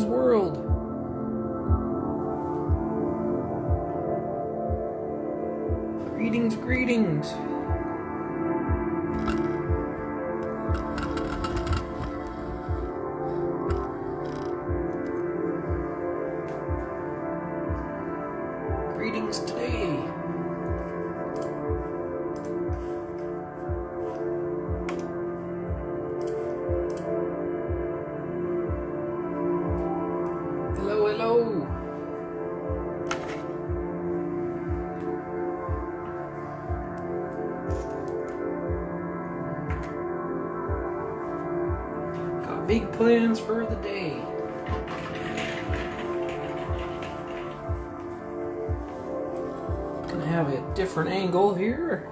Friends world. Greetings, greetings. Greetings today. Hello, hello. Got big plans for the day. Gonna have a different angle here.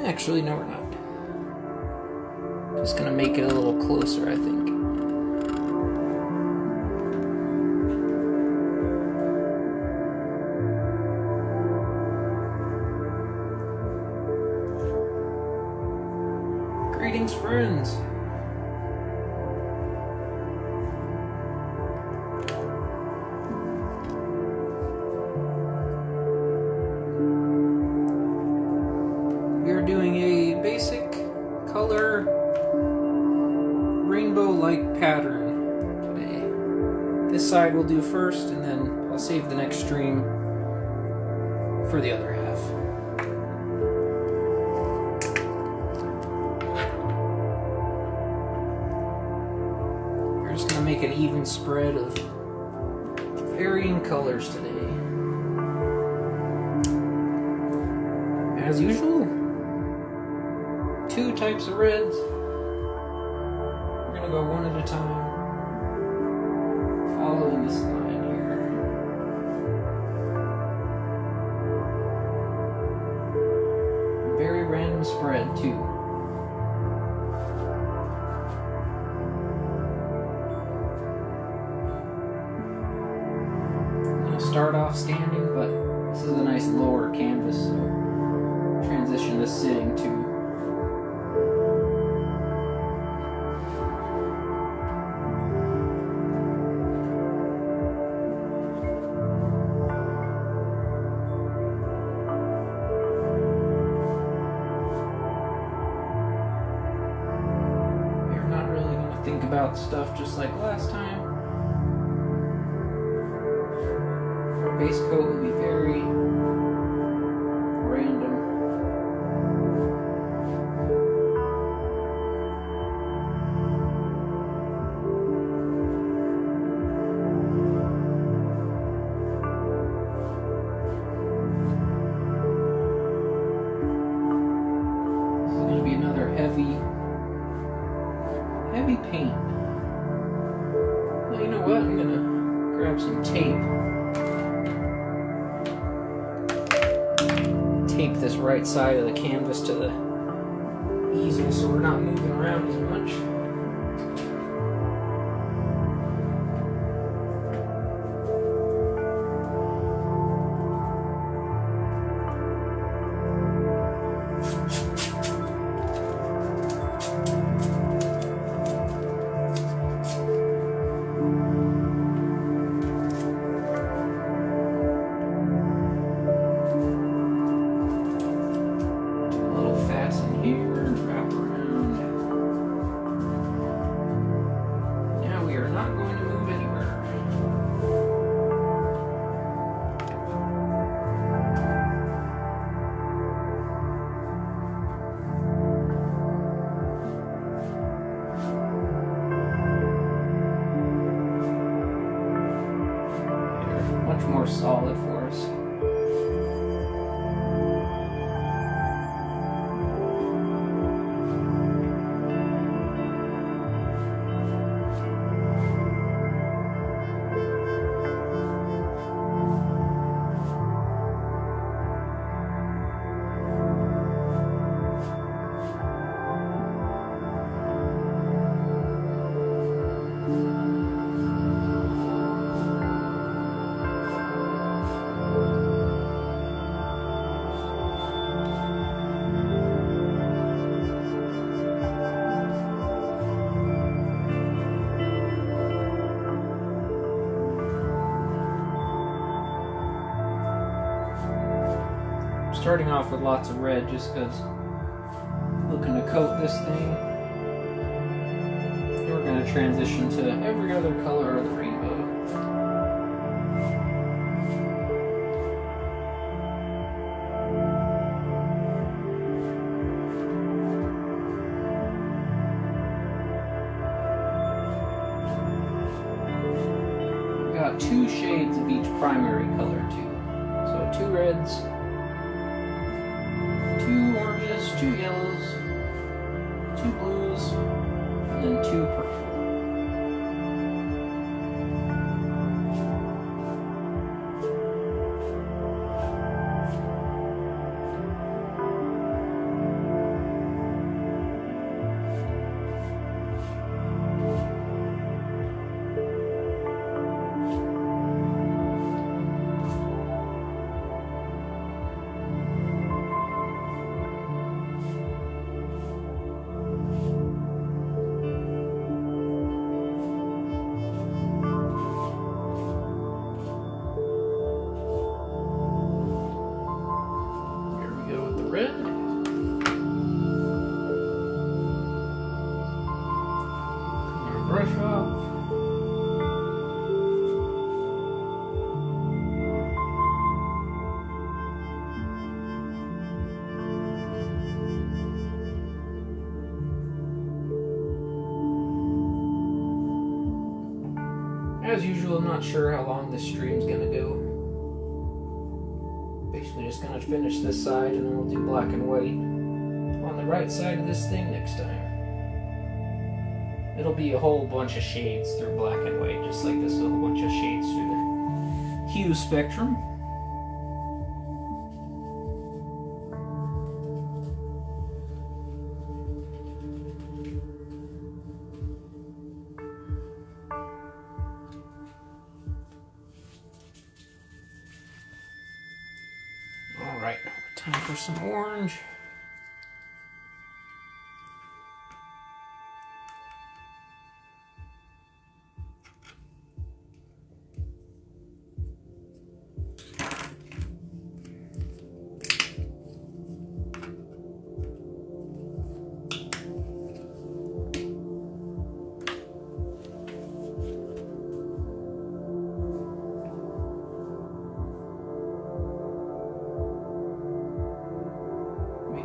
Actually, no, we're not. Just gonna make it a little closer, I think. Greetings, friends. We are doing a basic color rainbow-like pattern today. This side we'll do first, and then I'll save the next stream for the other half. We're just going to make an even spread of varying colors today. As usual, 2 types of reds. We're going to go one at a time, following this line here. Very random spread, too. I'm going to start off standing, but this is a nice lower canvas, so transition to sitting, too. Think about stuff just like last time. Our base coat will be very random. This is going to be another heavy paint. Well, you know what? I'm gonna grab some tape. Tape this right side of the canvas to the easel so we're not moving around as much. More solid for us. starting off with lots of red just because I'm looking to coat this thing. And we're going to transition to every other color of the rainbow. We've got 2 shades of each primary color too. So 2 reds, 2 oranges, 2 yellows, 2 blues, and then 2 purple. Brush off. As usual, I'm not sure how long this stream's gonna go. Basically just gonna finish this side and then we'll do black and white on the right side of this thing next time. It'll be a whole bunch of shades through black and white, just like this, a whole bunch of shades through the hue spectrum. All right, time for some orange.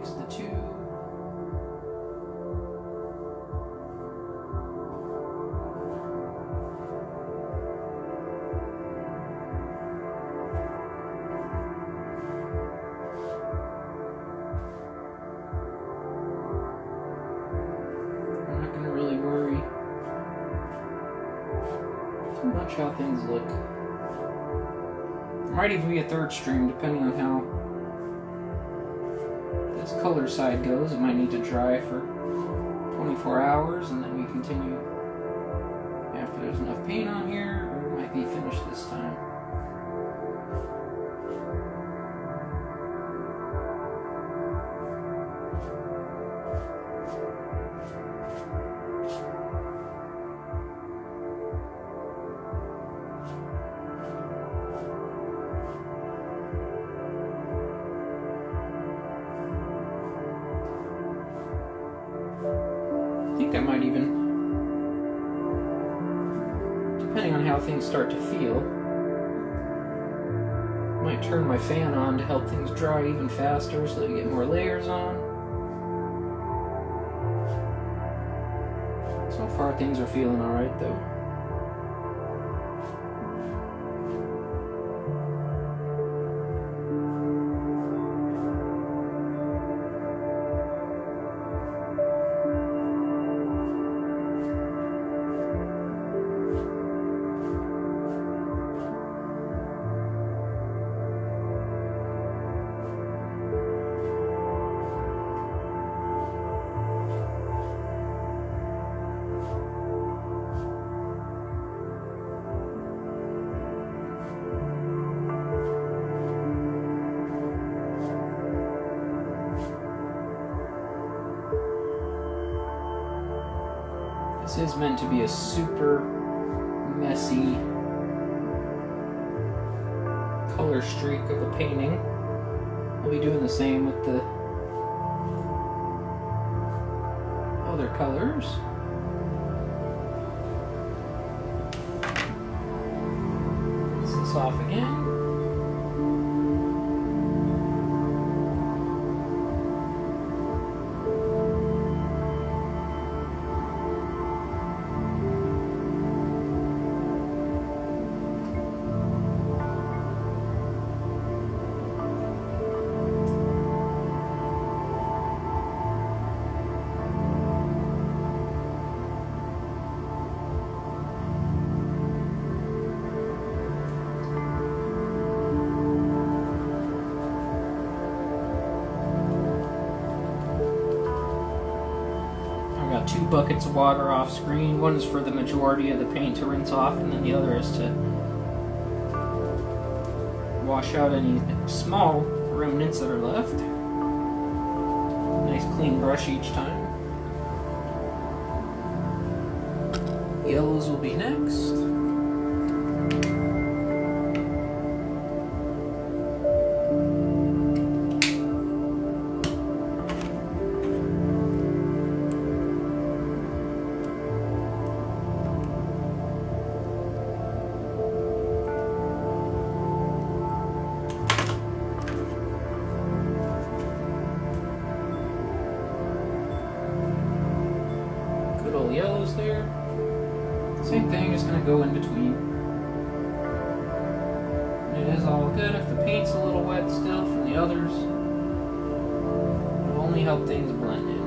The 2. I'm not going to really worry too much how things look. There might even be a 3rd stream depending on how this color side goes. It might need to dry for 24 hours and then we continue after there's enough paint on here, or it might be finished this time. I think I might even, depending on how things start to feel, might turn my fan on to help things dry even faster so that you get more layers on. So far things are feeling alright though. This is meant to be a super messy color streak of a painting. I'll be doing the same with the other colors. Rinse this off again. Two buckets of water off screen. One is for the majority of the paint to rinse off, and then the other is to wash out any small remnants that are left. Nice clean brush each time. Yellows will be next. Yellows there. Same thing, just going to go in between. It is all good if the paint's a little wet still from the others. It'll only help things blend in.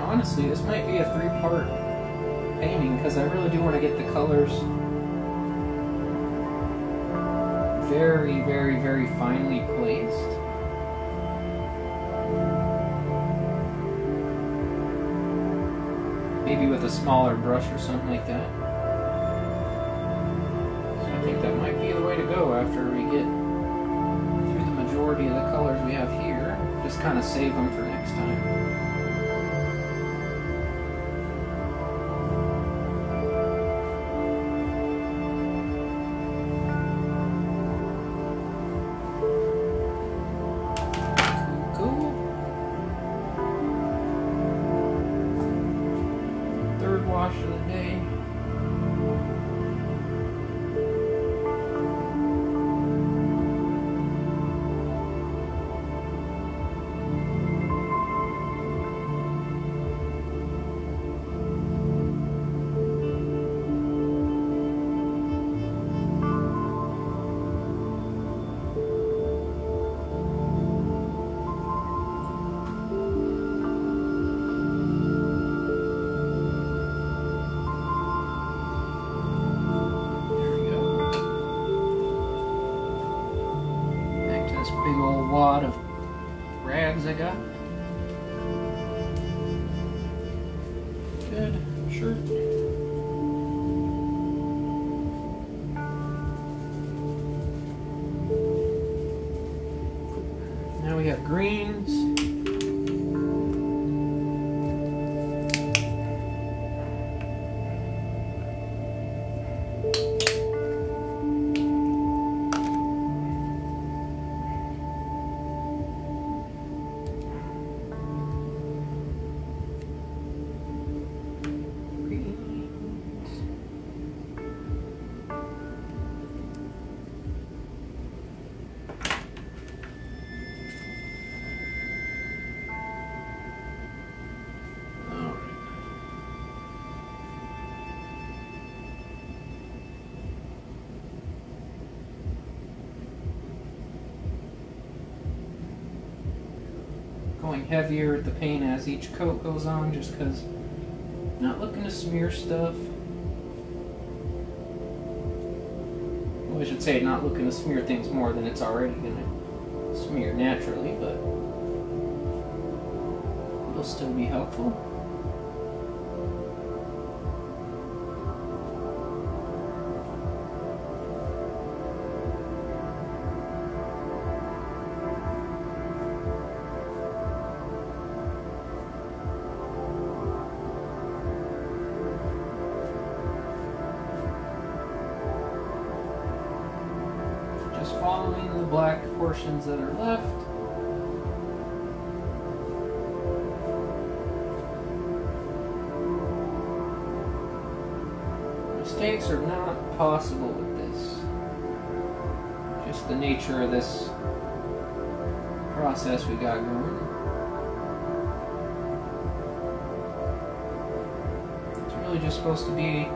Honestly, this might be a 3-part painting because I really do want to get the colors very, very, very finely placed. Maybe with a smaller brush or something like that. So I think that might be the way to go after we get through the majority of the colors we have here. Just kind of save them for next time. Wash of the day. Big old wad of rags I got. Good shirt. Now we have greens. going heavier with the paint as each coat goes on, just because I'm not looking to smear stuff. Well, I should say not looking to smear things more than it's already going to smear naturally, but it'll still be helpful. Just following the black portions that are left. Mistakes are not possible with this. Just the nature of this process we got going. It's really just supposed to be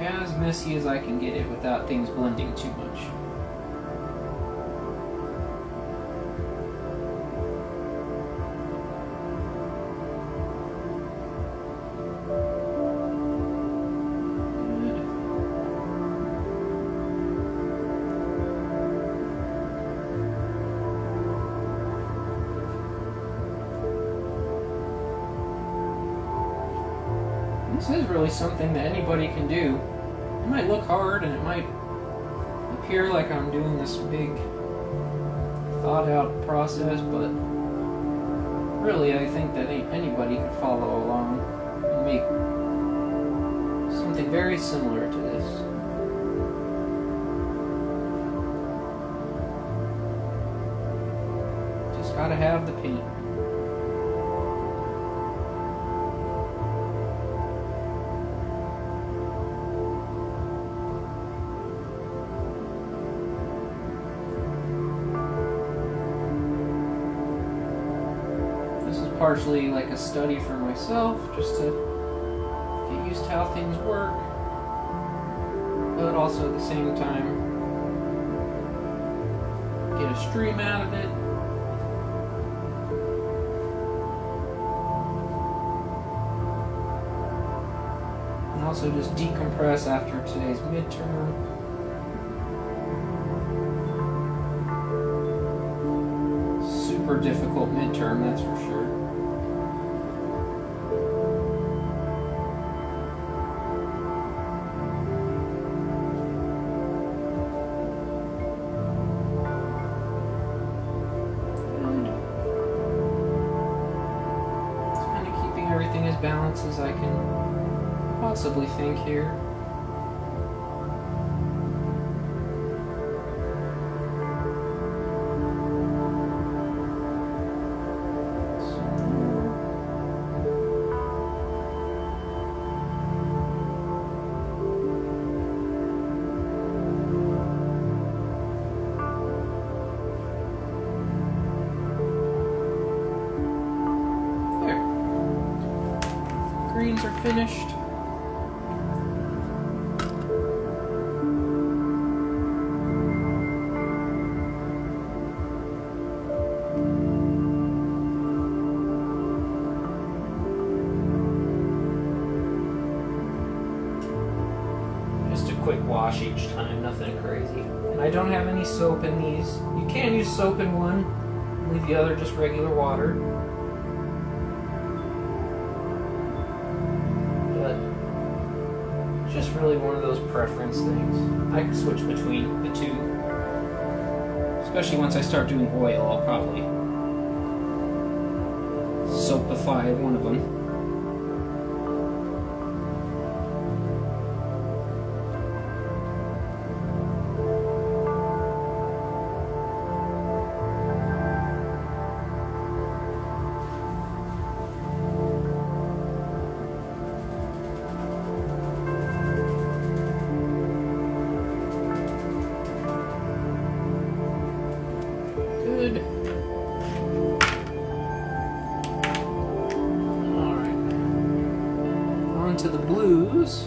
as messy as I can get it without things blending too much. This is really something that anybody can do. It might look hard and it might appear like I'm doing this big thought out process, but really I think that anybody could follow along and make something very similar to this. Just gotta have the paint. Partially like a study for myself, just to get used to how things work, but also at the same time get a stream out of it. And also just decompress after today's midterm. Super difficult midterm, that's for sure. Everything as balanced as I can possibly think here. Greens are finished. Just a quick wash each time, nothing crazy. And I don't have any soap in these. You can use soap in one, leave the other just regular water. Just really one of those preference things. I can switch between the two. Especially once I start doing oil, I'll probably soapify one of them. Good. Alright. On to the blues.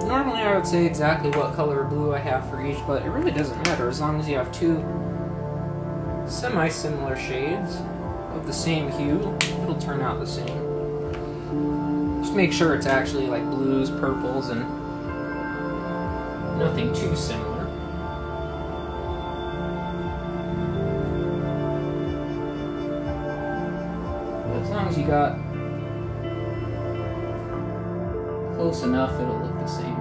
Normally I would say exactly what color of blue I have for each, but it really doesn't matter as long as you have two semi-similar shades of the same hue, it'll turn out the same. Just make sure it's actually like blues, purples, and nothing too similar. But as long as you got close enough, it'll look the same.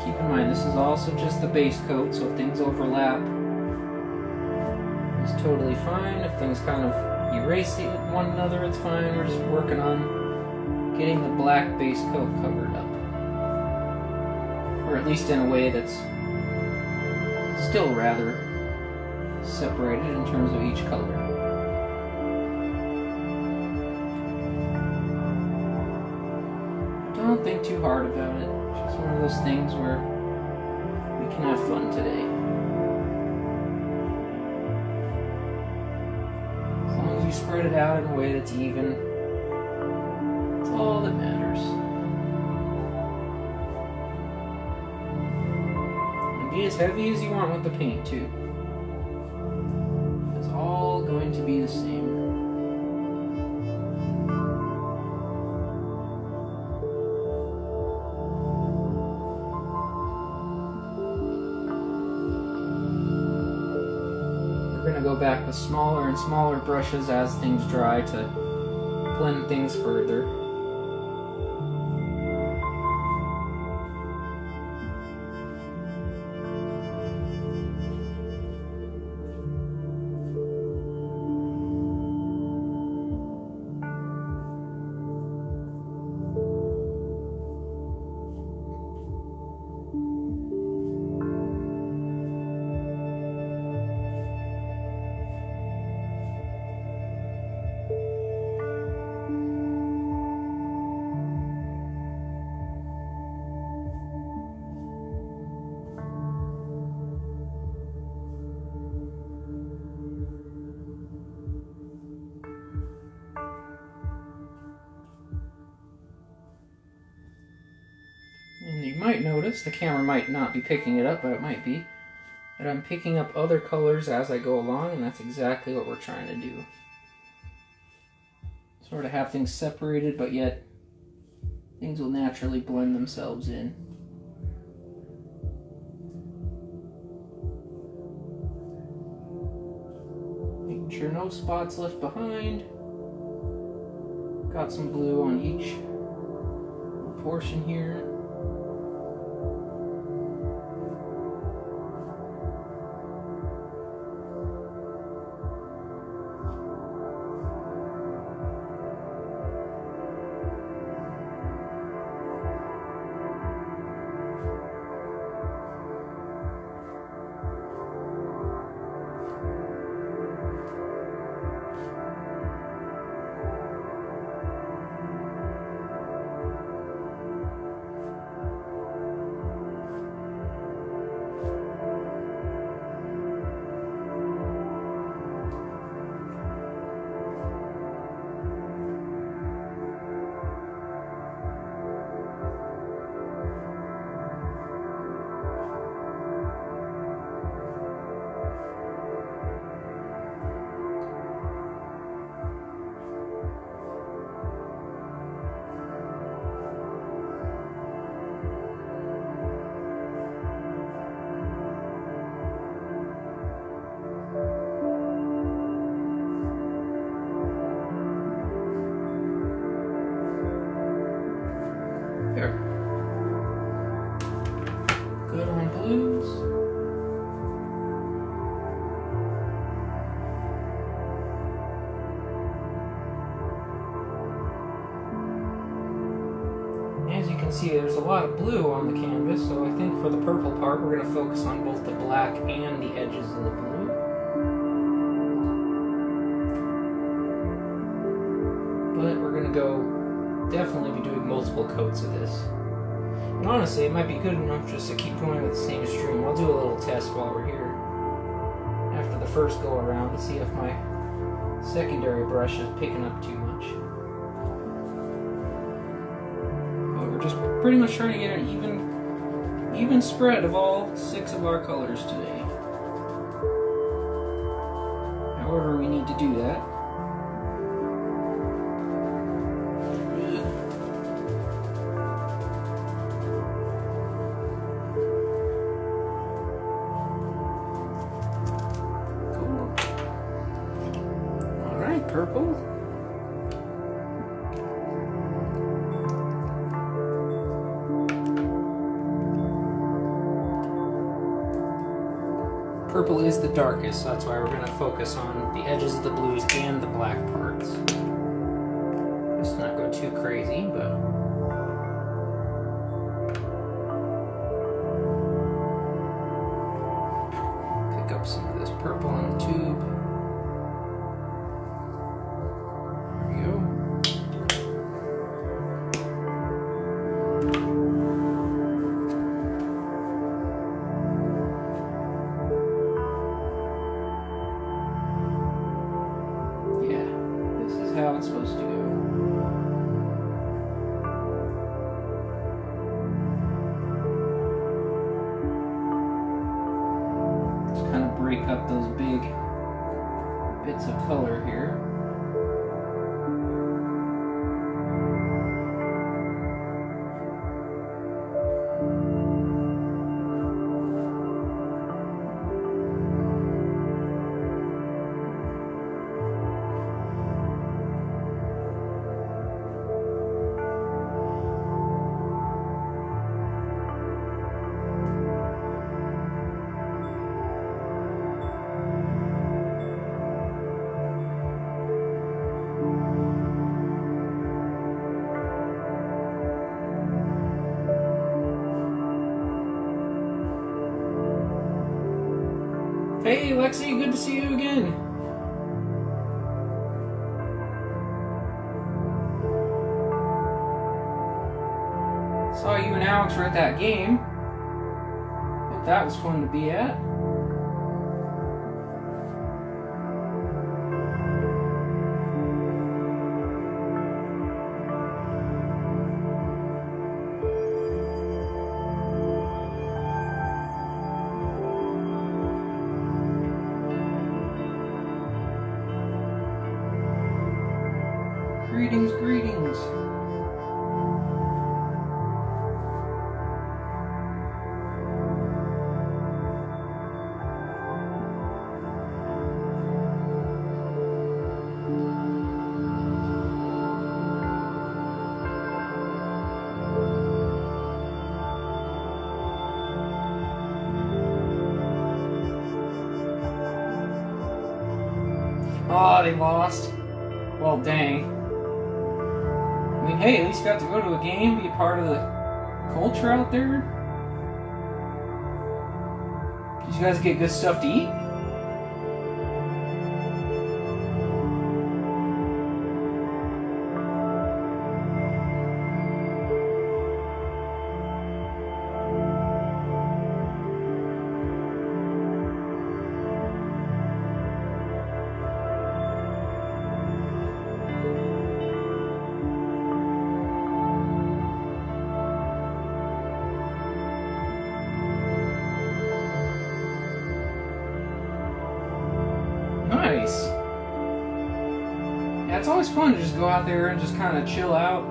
Keep in mind, this is also just the base coat, so if things overlap, it's totally fine. If things kind of erase one another, it's fine. We're just working on getting the black base coat covered up. Or at least in a way that's still rather separated in terms of each color. Don't think too hard about it. It's one of those things where we can have fun today. As long as you spread it out in a way that's even, that's all that matters. And be as heavy as you want with the paint too. It's all going to be the same. Go back with smaller and smaller brushes as things dry to blend things further. And you might notice, the camera might not be picking it up, but it might be, that I'm picking up other colors as I go along, and that's exactly what we're trying to do. Sort of have things separated, but yet things will naturally blend themselves in. Making sure no spots left behind. Got some blue on each portion here. There. Good on blues. As you can see, there's a lot of blue on the canvas, so I think for the purple part, we're going to focus on both the black and the edges of the blue. But we're going to go definitely be doing multiple coats of this. And honestly, it might be good enough just to keep going with the same stream. I'll do a little test while we're here after the first go around to see if my secondary brush is picking up too much. But we're just pretty much trying to get an even spread of all 6 of our colors today. However, we need to do that. Purple. Purple is the darkest, so that's why we're going to focus on the edges of the blues and the black parts. Let's not go too crazy, but pick up some of this purple on the tube. How it's supposed to go. Just kind of break up those big bits of color here. Hey Lexi, good to see you again. Saw you and Alex were at that game. Hope that was fun to be at. Greetings, greetings. Oh, they lost. Well, dang. I mean, hey, at least you got to go to a game, be a part of the culture out there. Did you guys get good stuff to eat? Nice. Yeah, it's always fun to just go out there and just kind of chill out.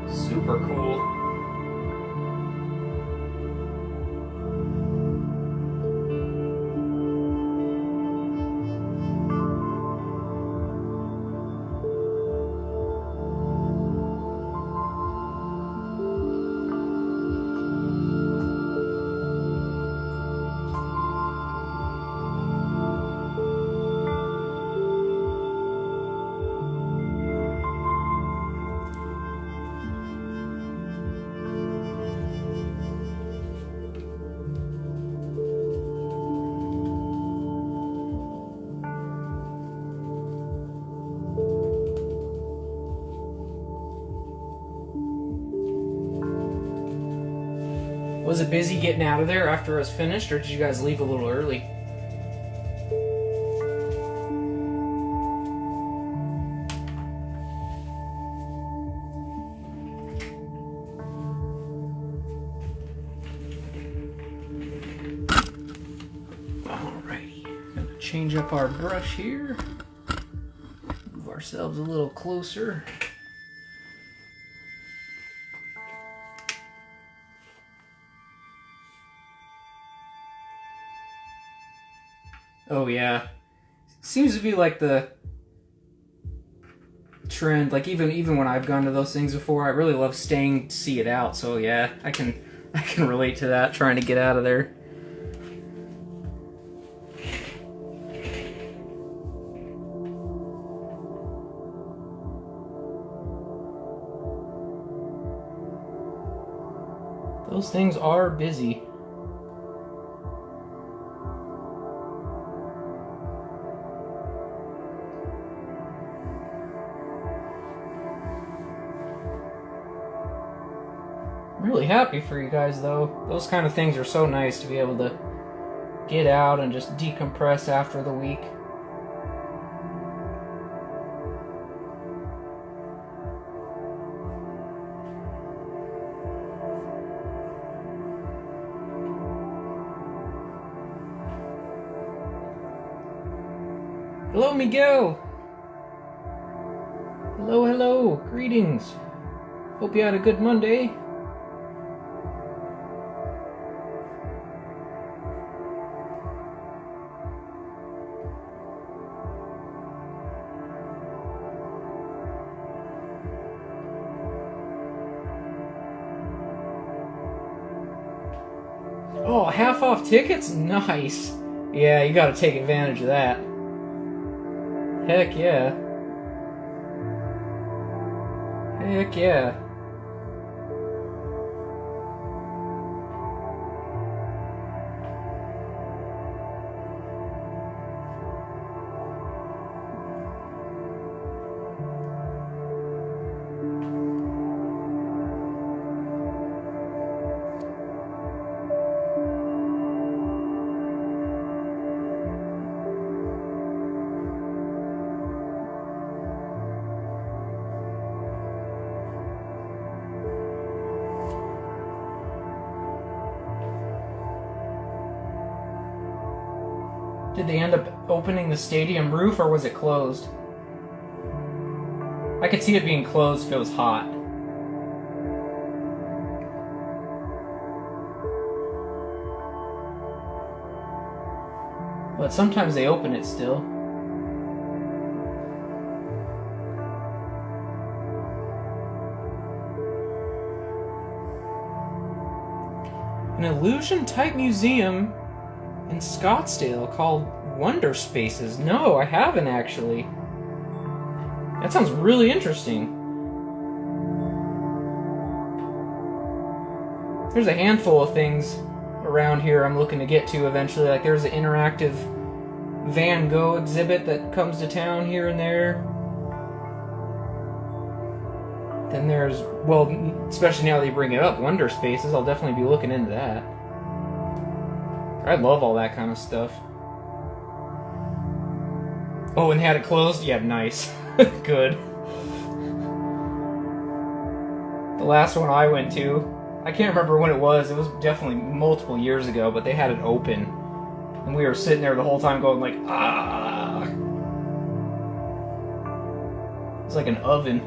Super cool. Was it busy getting out of there after it was finished, or did you guys leave a little early? Alrighty, gonna change up our brush here. Move ourselves a little closer. Oh yeah, seems to be like the trend. Like even when I've gone to those things before, I really love staying to see it out. So yeah, I can relate to that. Trying to get out of there. Those things are busy. I'm really happy for you guys though. Those kind of things are so nice to be able to get out and just decompress after the week. Hello, Miguel! Hello, hello! Greetings! Hope you had a good Monday. Oh, half off tickets? Nice! Yeah, you gotta take advantage of that. Heck yeah. Heck yeah. Did they end up opening the stadium roof, or was it closed? I could see it being closed if it was hot. But sometimes they open it still. An illusion-type museum in Scottsdale called Wonder Spaces. No, I haven't actually. That sounds really interesting. There's a handful of things around here I'm looking to get to eventually. Like there's an interactive Van Gogh exhibit that comes to town here and there. Then there's, well, especially now that you bring it up, Wonder Spaces, I'll definitely be looking into that. I love all that kind of stuff. Oh, and they had it closed? Yeah, nice. Good. The last one I went to, I can't remember when it was definitely multiple years ago, but they had it open. And we were sitting there the whole time going like, ah! It's like an oven.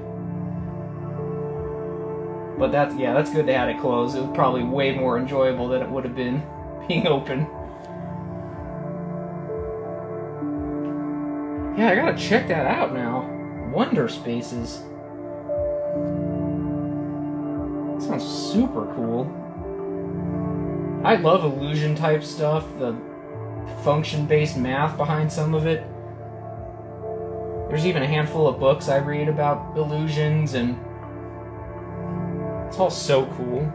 But that's good they had it closed. It was probably way more enjoyable than it would have been being open. Yeah, I gotta check that out now. Wonder Spaces. That sounds super cool. I love illusion type stuff, the function-based math behind some of it. There's even a handful of books I read about illusions, and it's all so cool.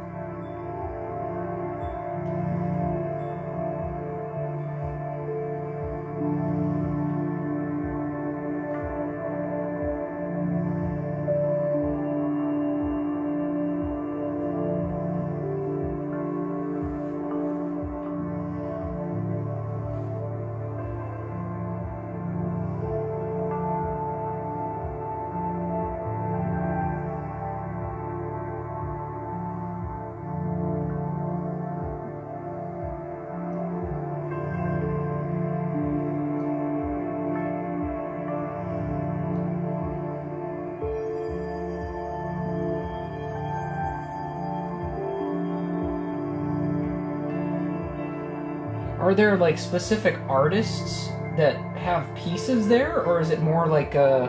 are there like specific artists that have pieces there, or is it more like a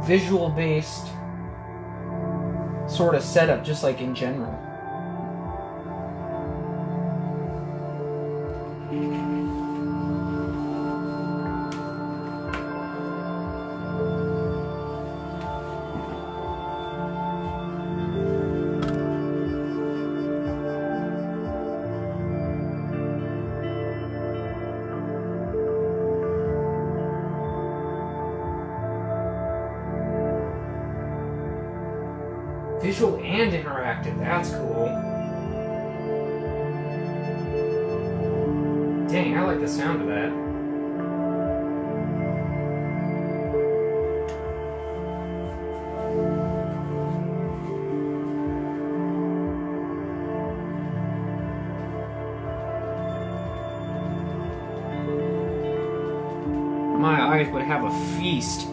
visual-based sort of setup, just like in general? Visual and interactive, that's cool. Dang, I like the sound of that. My eyes would have a feast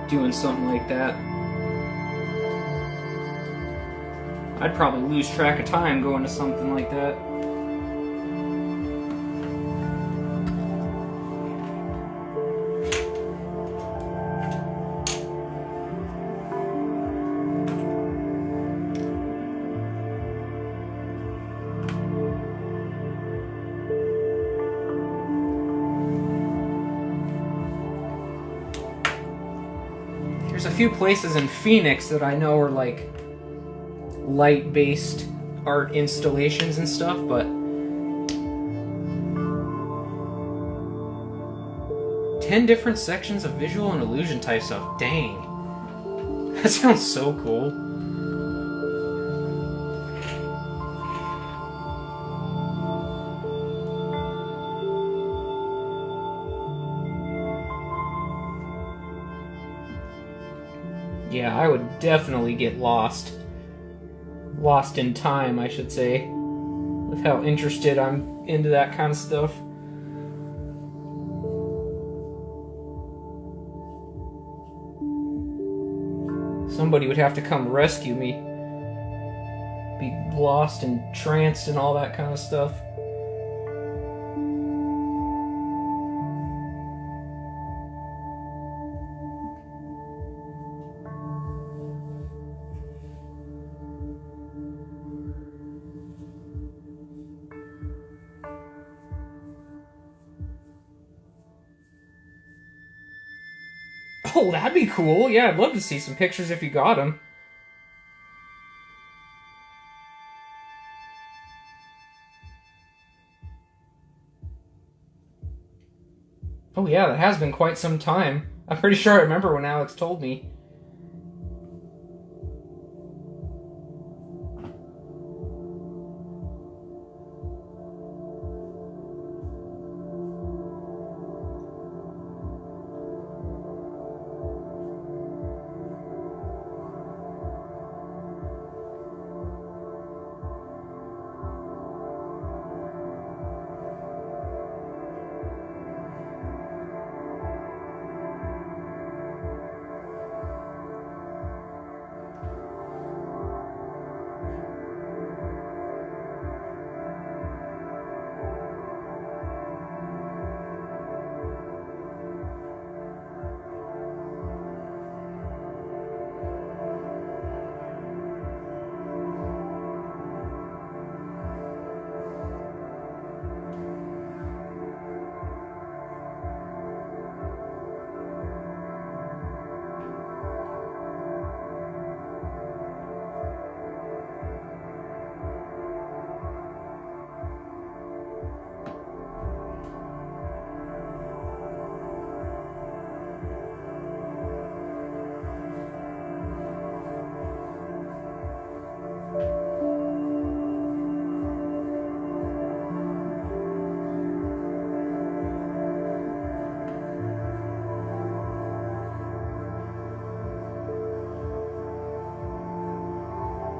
doing something like that. I'd probably lose track of time going to something like that. There's a few places in Phoenix that I know are like light-based art installations and stuff, but 10 different sections of visual and illusion type stuff. Dang. That sounds so cool. Yeah, I would definitely get lost. Lost in time, I should say, with how interested I'm into that kind of stuff. Somebody would have to come rescue me. Be lost and tranced and all that kind of stuff. Oh, that'd be cool. Yeah, I'd love to see some pictures if you got them. Oh yeah, that has been quite some time. I'm pretty sure I remember when Alex told me.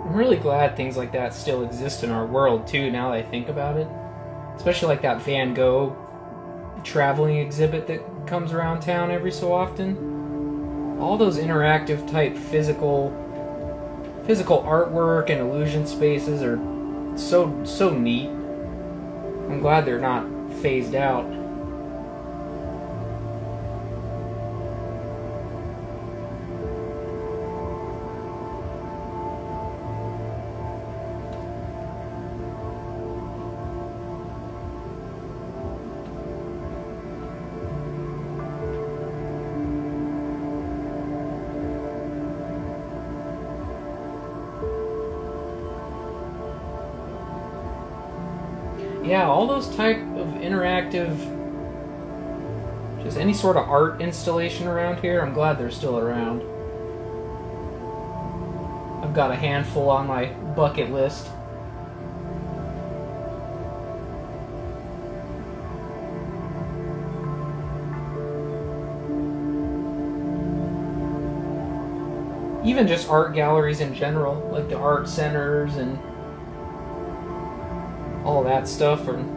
I'm really glad things like that still exist in our world, too, now that I think about it. Especially like that Van Gogh traveling exhibit that comes around town every so often. All those interactive type physical artwork and illusion spaces are so neat. I'm glad they're not phased out. Yeah, all those type of interactive, just any sort of art installation around here, I'm glad they're still around. I've got a handful on my bucket list. Even just art galleries in general, like the art centers and all that stuff, and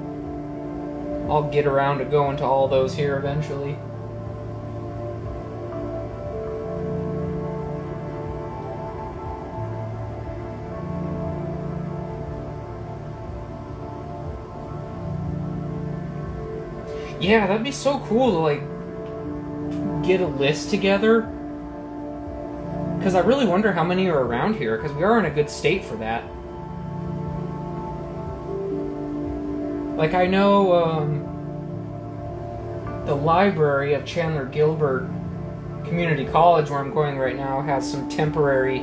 I'll get around to going to all those here eventually. Yeah, that'd be so cool to like get a list together, because I really wonder how many are around here, because we are in a good state for that. Like, I know the library of Chandler Gilbert Community College, where I'm going right now, has some temporary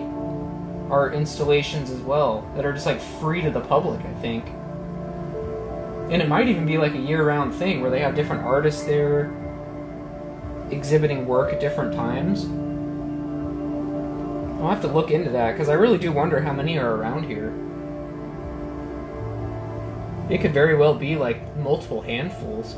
art installations as well that are just like free to the public, I think. And it might even be like a year-round thing where they have different artists there exhibiting work at different times. I'll have to look into that, because I really do wonder how many are around here. It could very well be like multiple handfuls.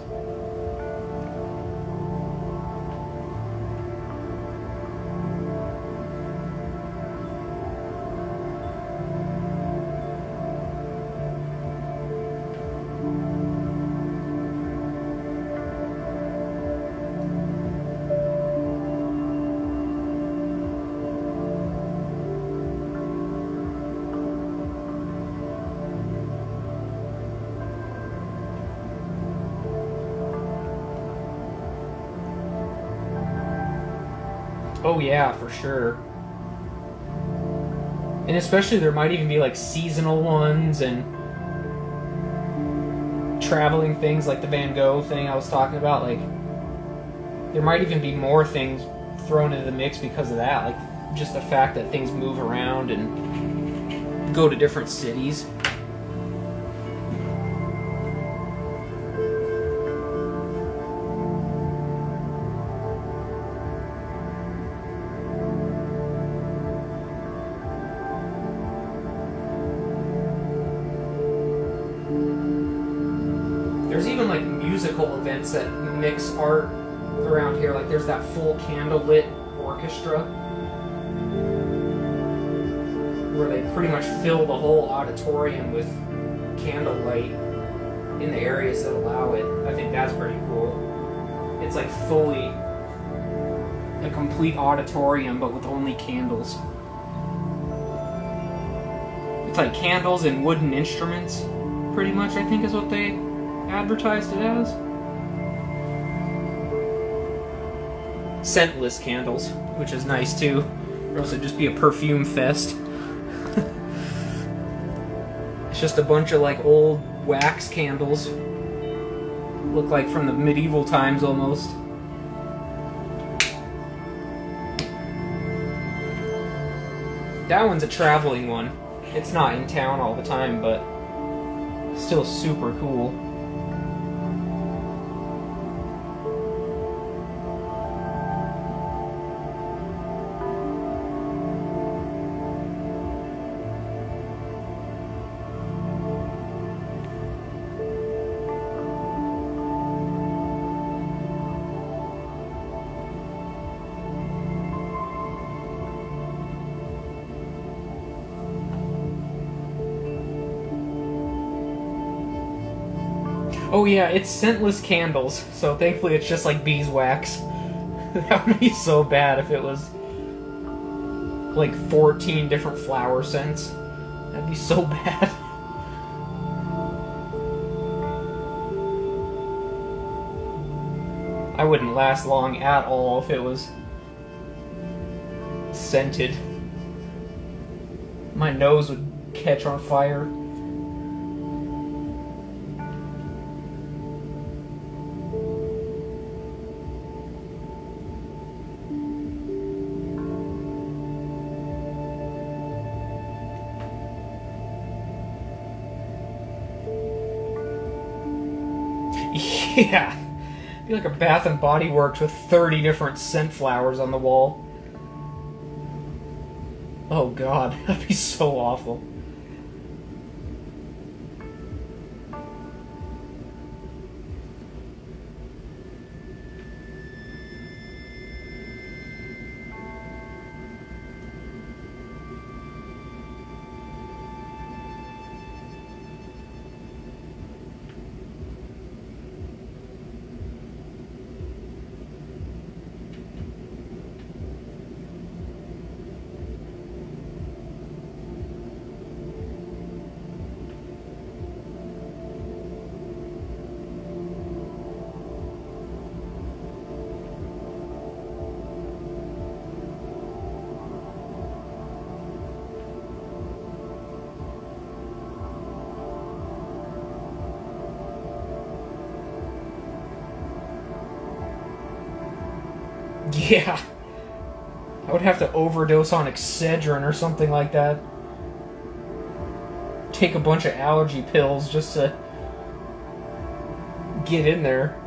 Oh yeah, for sure. And especially there might even be like seasonal ones and traveling things like the Van Gogh thing I was talking about. Like, there might even be more things thrown into the mix because of that. Like, just the fact that things move around and go to different cities. There's even like musical events that mix art around here. Like, there's that full candlelit orchestra where they pretty much fill the whole auditorium with candlelight in the areas that allow it. I think that's pretty cool. It's like fully a complete auditorium, but with only candles. It's like candles and wooden instruments, pretty much, I think is what they advertised it as. Scentless candles, which is nice too, or else it'd just be a perfume fest. It's just a bunch of like old wax candles, look like from the medieval times almost. That one's a traveling one. It's not in town all the time, but still super cool. Oh yeah, it's scentless candles, so thankfully it's just like beeswax. That would be so bad if it was like 14 different flower scents. That'd be so bad. I wouldn't last long at all if it was scented. My nose would catch on fire. Yeah, it'd be like a Bath and Body Works with 30 different scent flowers on the wall. Oh god, that'd be so awful. Yeah, I would have to overdose on Excedrin or something like that. Take a bunch of allergy pills just to get in there.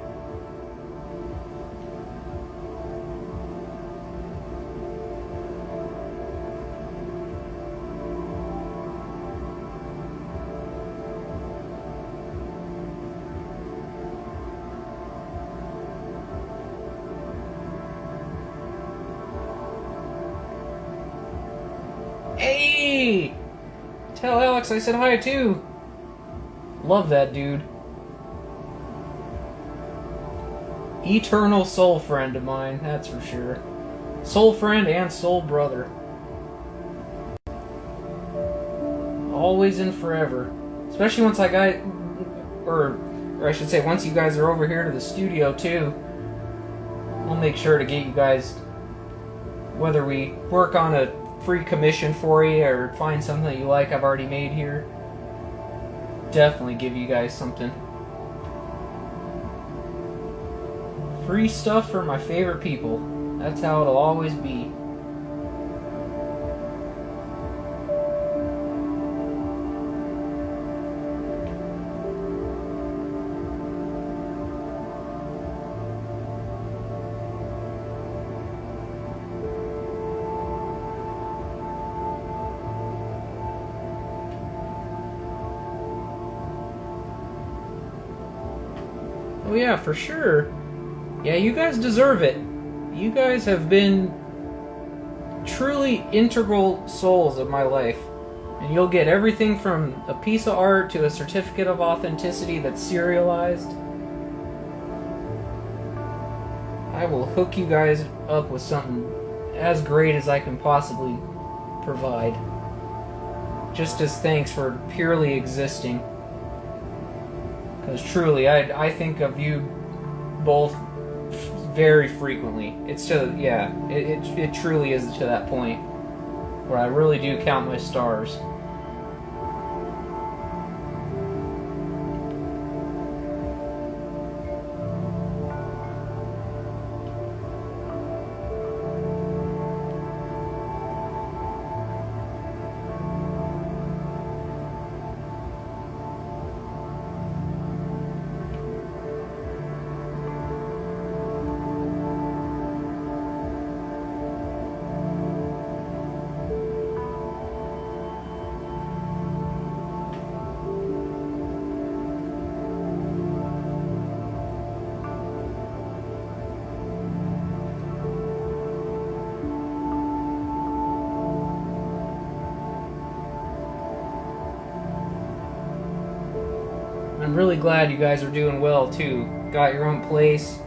Hey! Tell Alex I said hi too. Love that dude. Eternal soul friend of mine, that's for sure. Soul friend and soul brother. Always and forever. Especially once I got, or I should say once you guys are over here to the studio too. I'll make sure to get you guys, whether we work on a free commission for you or find something that you like I've already made here, definitely give you guys something. Free stuff for my favorite people. That's how it'll always be. Oh yeah, for sure. Yeah, you guys deserve it. You guys have been truly integral souls of my life. And you'll get everything from a piece of art to a certificate of authenticity that's serialized. I will hook you guys up with something as great as I can possibly provide. Just as thanks for purely existing. Because truly, I think of you both very frequently. It's to, yeah, it truly is to that point where I really do count my stars. I'm really glad you guys are doing well too. Got your own place.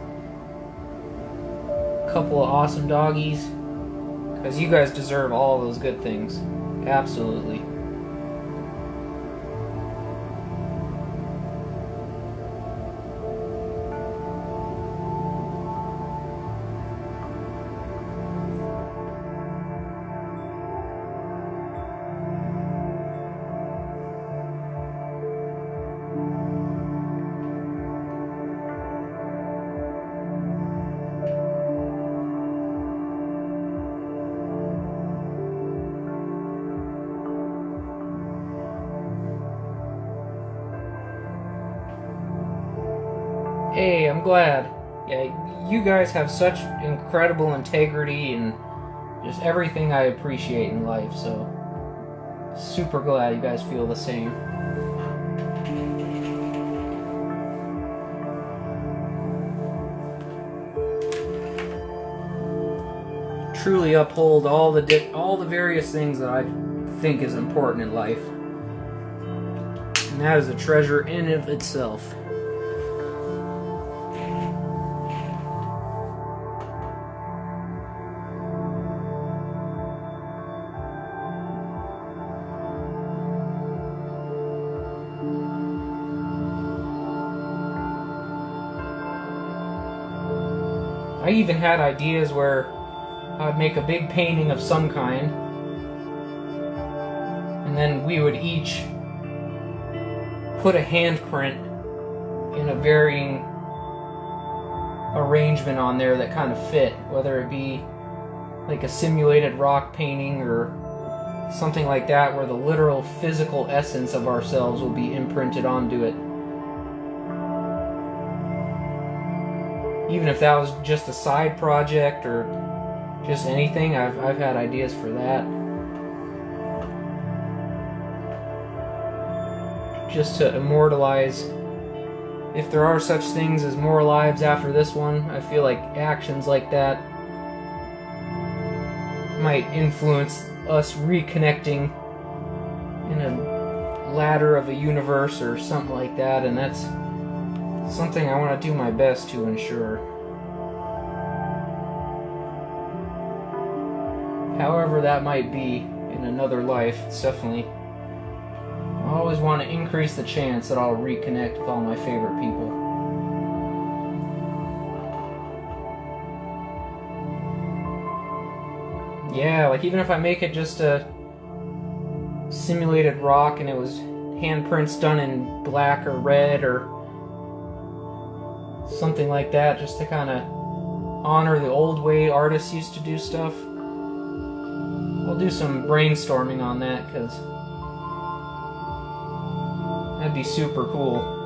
A couple of awesome doggies. Because you guys deserve all those good things. Absolutely. I'm glad. Yeah, you guys have such incredible integrity and just everything I appreciate in life, so super glad you guys feel the same. Truly uphold all the various things that I think is important in life. And that is a treasure in and of itself. I even had ideas where I'd make a big painting of some kind, and then we would each put a handprint in a varying arrangement on there that kind of fit, whether it be like a simulated rock painting or something like that, where the literal physical essence of ourselves will be imprinted onto it. Even if that was just a side project or just anything, I've had ideas for that. Just to immortalize, if there are such things as more lives after this one, I feel like actions like that might influence us reconnecting in a ladder of a universe or something like that, and that's something I want to do my best to ensure. However that might be in another life, it's definitely... I always want to increase the chance that I'll reconnect with all my favorite people. Yeah, like even if I make it just a simulated rock and it was handprints done in black or red or something like that, just to kind of honor the old way artists used to do stuff. I'll do some brainstorming on that, because that'd be super cool.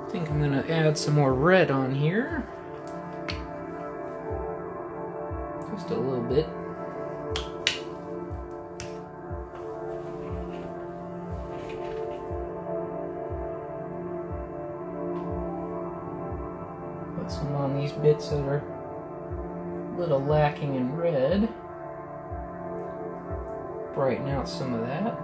I think I'm gonna add some more red on here. Just a little bit. Put some on these bits that are a little lacking in red. Brighten out some of that.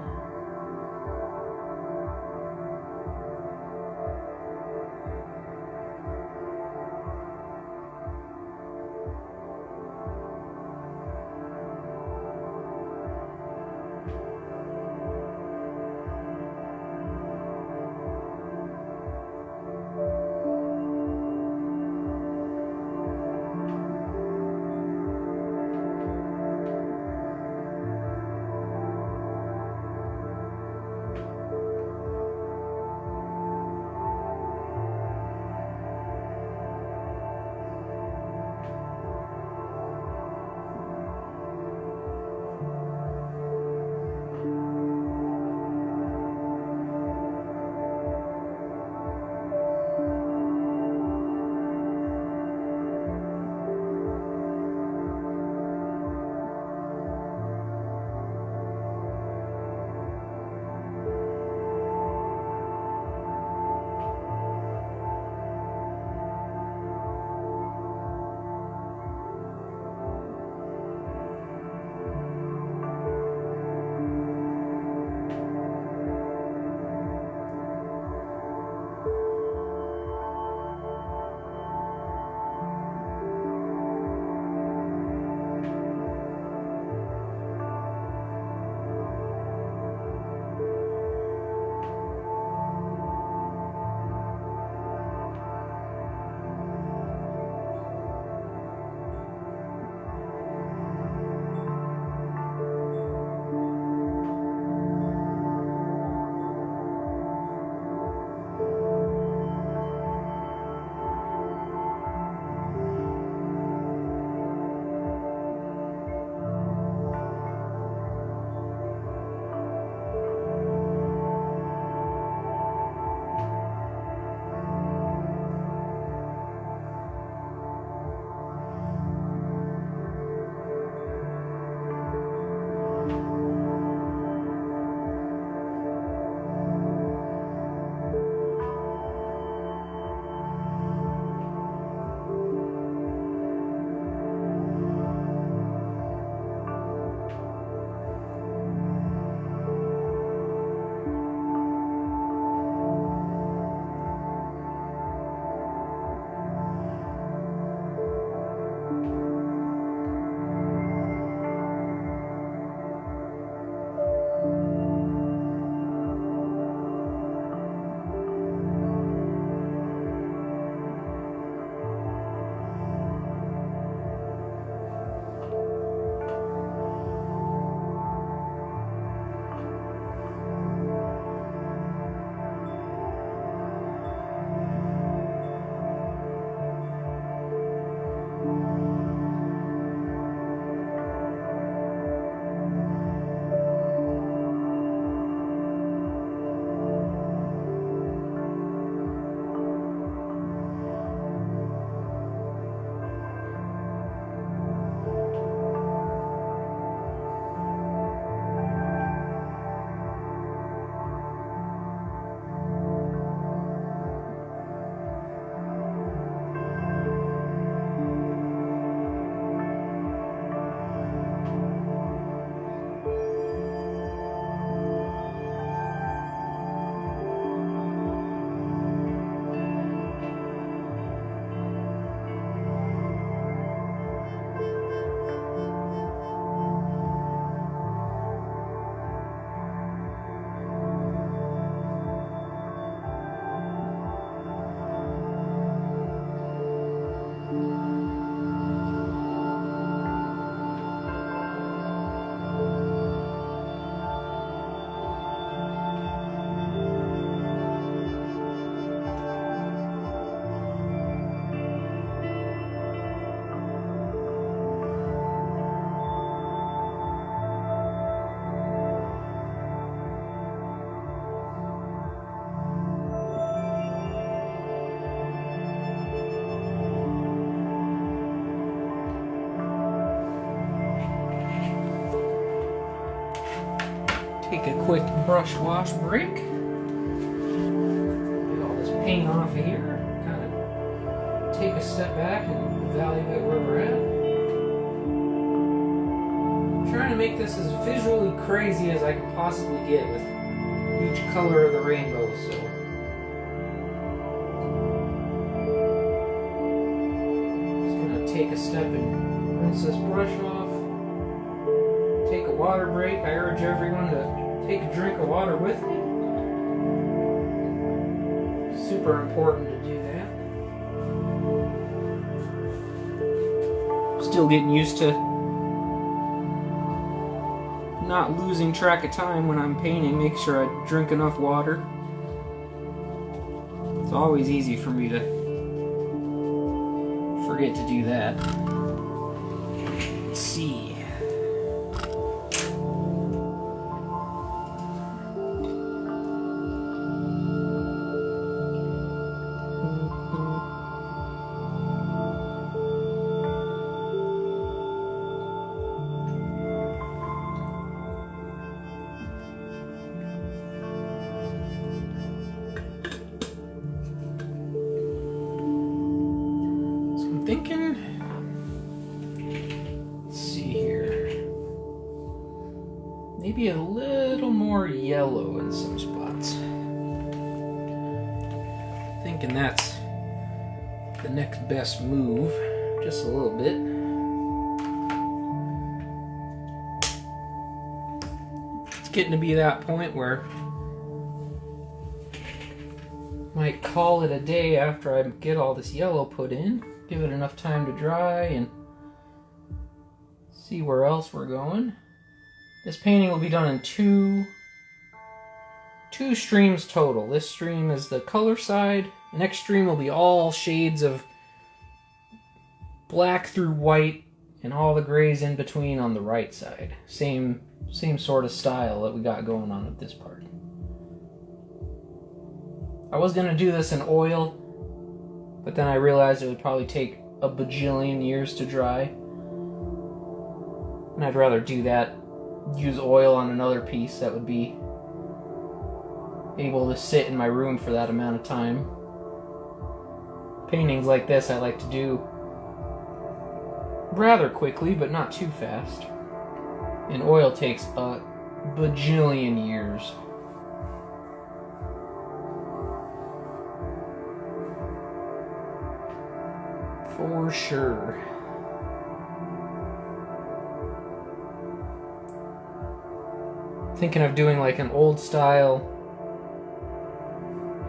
Take a quick brush wash break. Get all this paint off of here. Kind of take a step back and evaluate where we're at. I'm trying to make this as visually crazy as I can possibly get with each color of the rainbow, so. Just gonna take a step and rinse this brush off. Take a water break. I urge everyone to take a drink of water with me. Super important to do that. Still getting used to not losing track of time when I'm painting. Make sure I drink enough water. It's always easy for me to forget to do that. Let's see. Thinking, let's see here, maybe a little more yellow in some spots. Thinking that's the next best move, just a little bit. It's getting to be that point where I might call it a day after I get all this yellow put in. Give it enough time to dry and see where else we're going. This painting will be done in two streams total. This stream is the color side. The next stream will be all shades of black through white and all the grays in between on the right side. Same sort of style that we got going on with this part. I was going to do this in oil, but then I realized it would probably take a bajillion years to dry. And I'd rather do that, use oil on another piece that would be able to sit in my room for that amount of time. Paintings like this I like to do rather quickly, but not too fast. And oil takes a bajillion years. For sure. Thinking of doing like an old style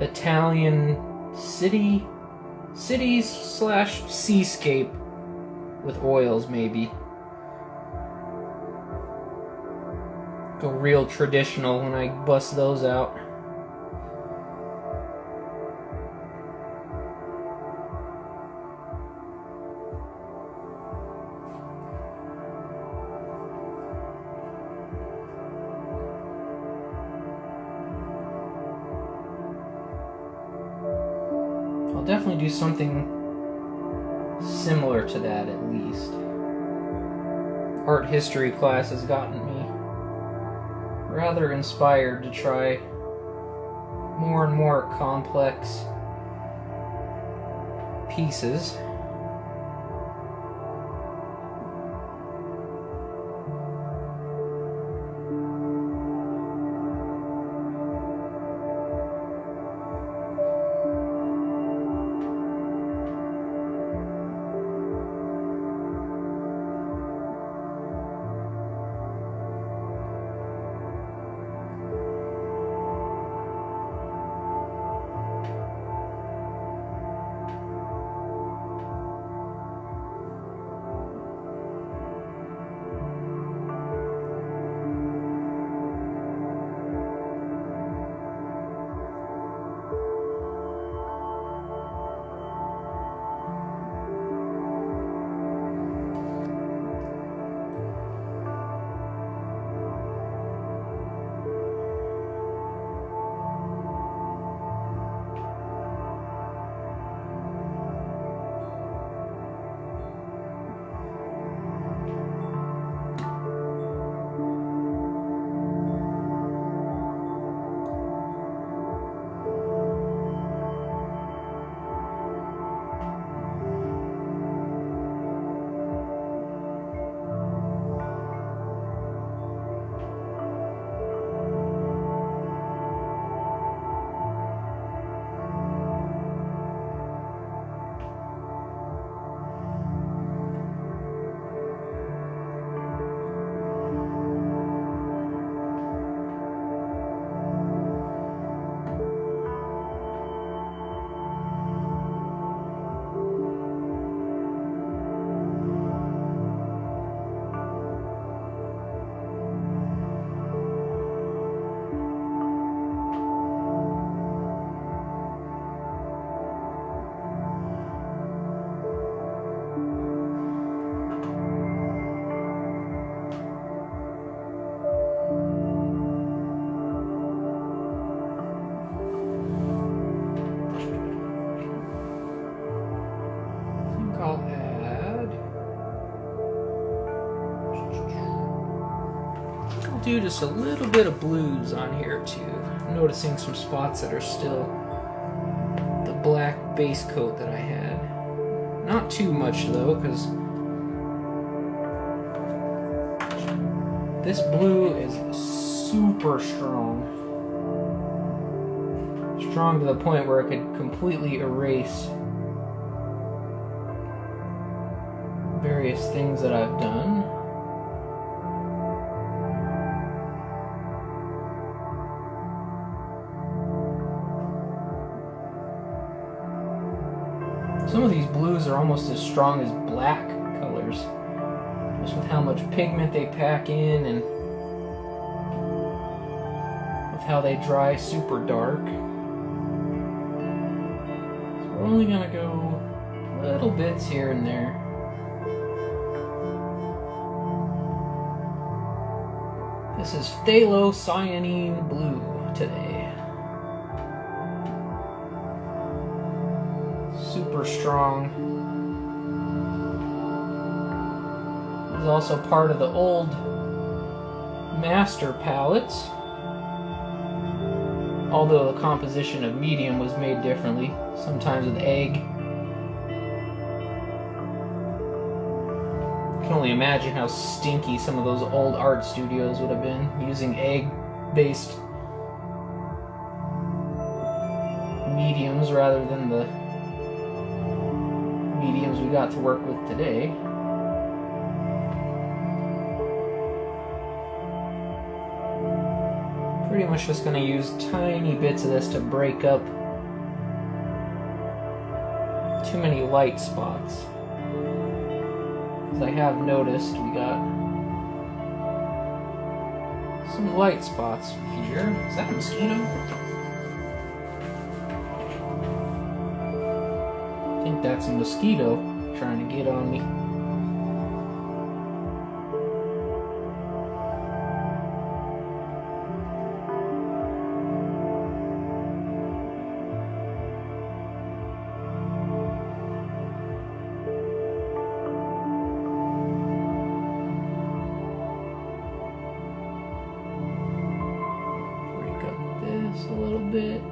Italian cities/seascape with oils, maybe. Go real traditional when I bust those out. Definitely do something similar to that at least. Art history class has gotten me rather inspired to try more and more complex pieces. notice a little bit of blues on here too. I'm noticing some spots that are still the black base coat that I had. Not too much though, because this blue is super strong. Strong to the point where it could completely erase various things that I've done. Some of these blues are almost as strong as black colors, just with how much pigment they pack in and with how they dry super dark. So we're only going to go little bits here and there. This is phthalocyanine blue today. Super strong. It's also part of the old master palettes, although the composition of medium was made differently, sometimes with egg. I can only imagine how stinky some of those old art studios would have been using egg-based mediums rather than the mediums we got to work with today. Pretty much just going to use tiny bits of this to break up too many light spots. As I have noticed, we got some light spots here. Is that a mosquito? I think that's a mosquito trying to get on me. Break up this a little bit.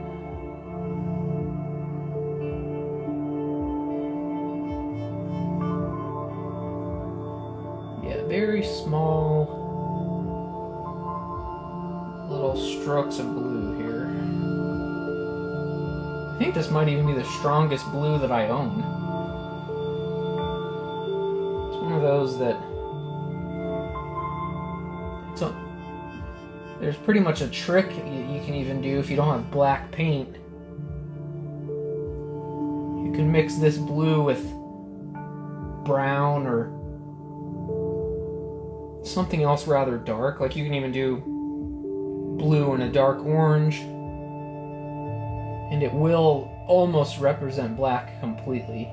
Very small little strokes of blue here. I think this might even be the strongest blue that I own. It's one of those that... So, there's pretty much a trick you can even do if you don't have black paint. You can mix this blue with brown or something else rather dark. Like you can even do blue and a dark orange, and it will almost represent black completely.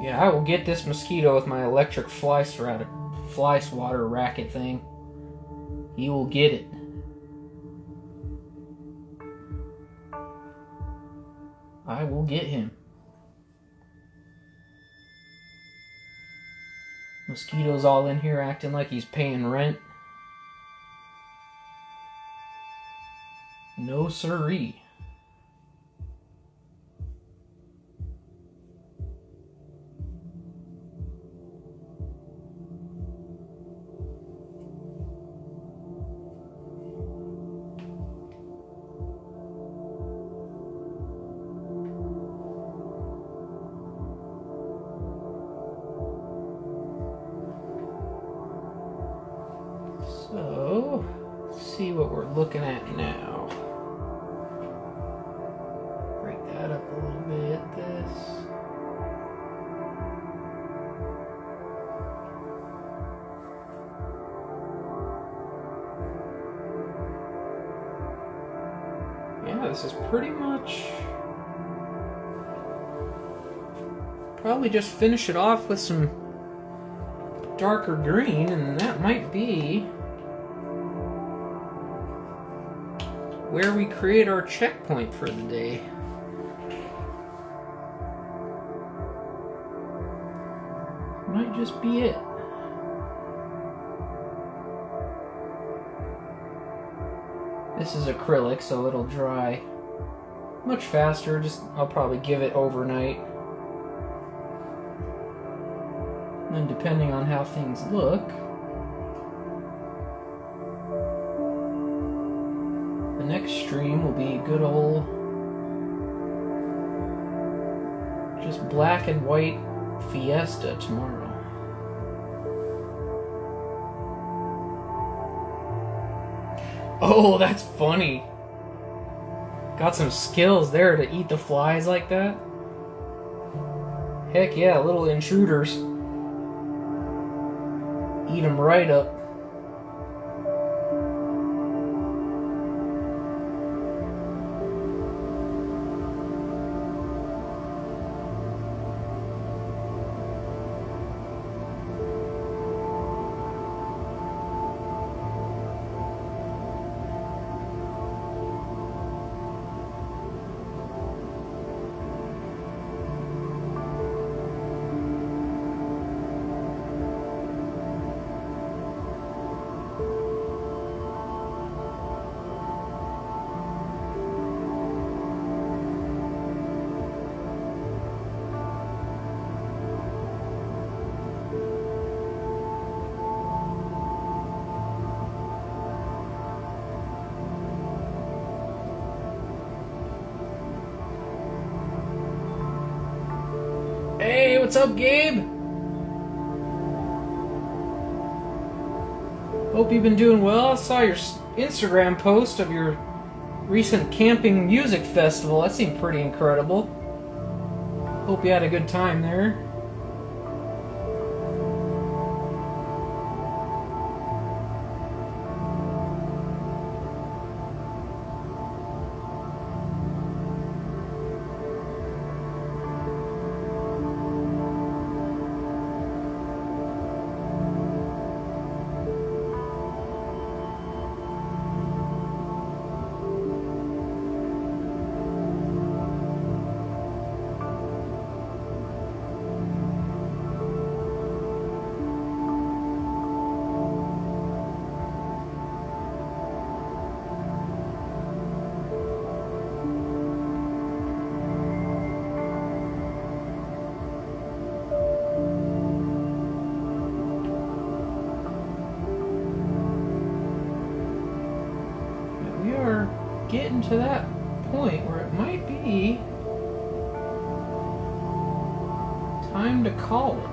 Yeah, I will get this mosquito with my electric fly swatter racket thing. He will get it. I will get him. Mosquito's all in here acting like he's paying rent. No siree. So, let's see what we're looking at now. Break that up a little bit, this. Yeah, this is pretty much... Probably just finish it off with some darker green, and that might be where we create our checkpoint for the day. Might just be it. This is acrylic, so it'll dry much faster. I'll probably give it overnight. And then depending on how things look, the next stream will be good old just black and white Fiesta tomorrow. Oh, that's funny. Got some skills there to eat the flies like that. Heck yeah, little intruders. Eat them right up. Hey, what's up, Gabe? Hope you've been doing well. I saw your Instagram post of your recent camping music festival. That seemed pretty incredible. Hope you had a good time there. Getting to that point where it might be time to call it.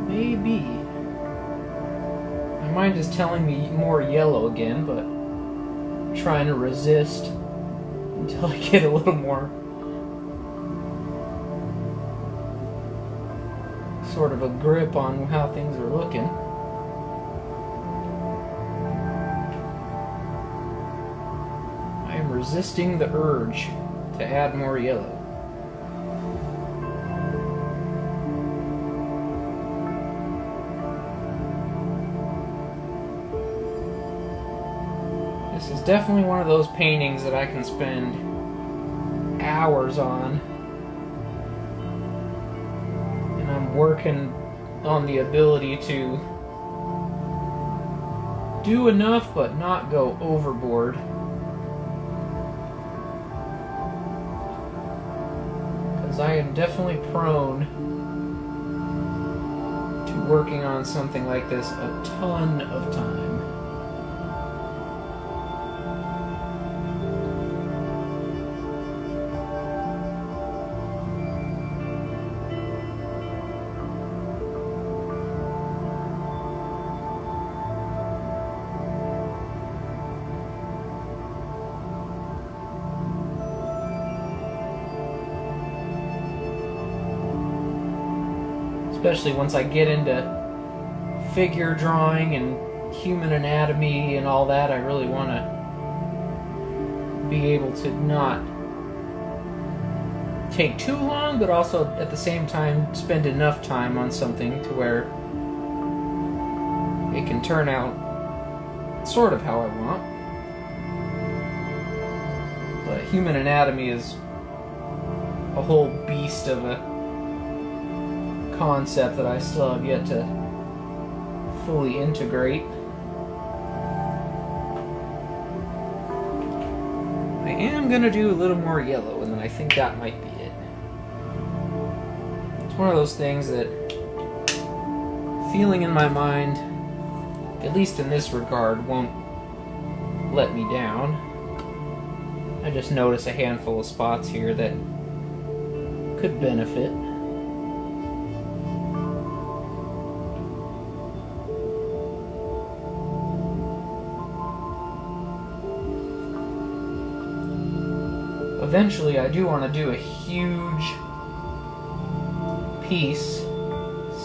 Maybe. My mind is telling me more yellow again, but I'm trying to resist until I get a little more sort of a grip on how things are looking. I am resisting the urge to add more yellow. This is definitely one of those paintings that I can spend hours on. I'm working on the ability to do enough but not go overboard. Because I am definitely prone to working on something like this a ton of time. Especially once I get into figure drawing and human anatomy and all that, I really want to be able to not take too long, but also at the same time spend enough time on something to where it can turn out sort of how I want. human anatomy is a whole beast of a concept that I still have yet to fully integrate. I am going to do a little more yellow, and then I think that might be it. It's one of those things that, feeling in my mind, at least in this regard, won't let me down. I just notice a handful of spots here that could benefit. Eventually, I do want to do a huge piece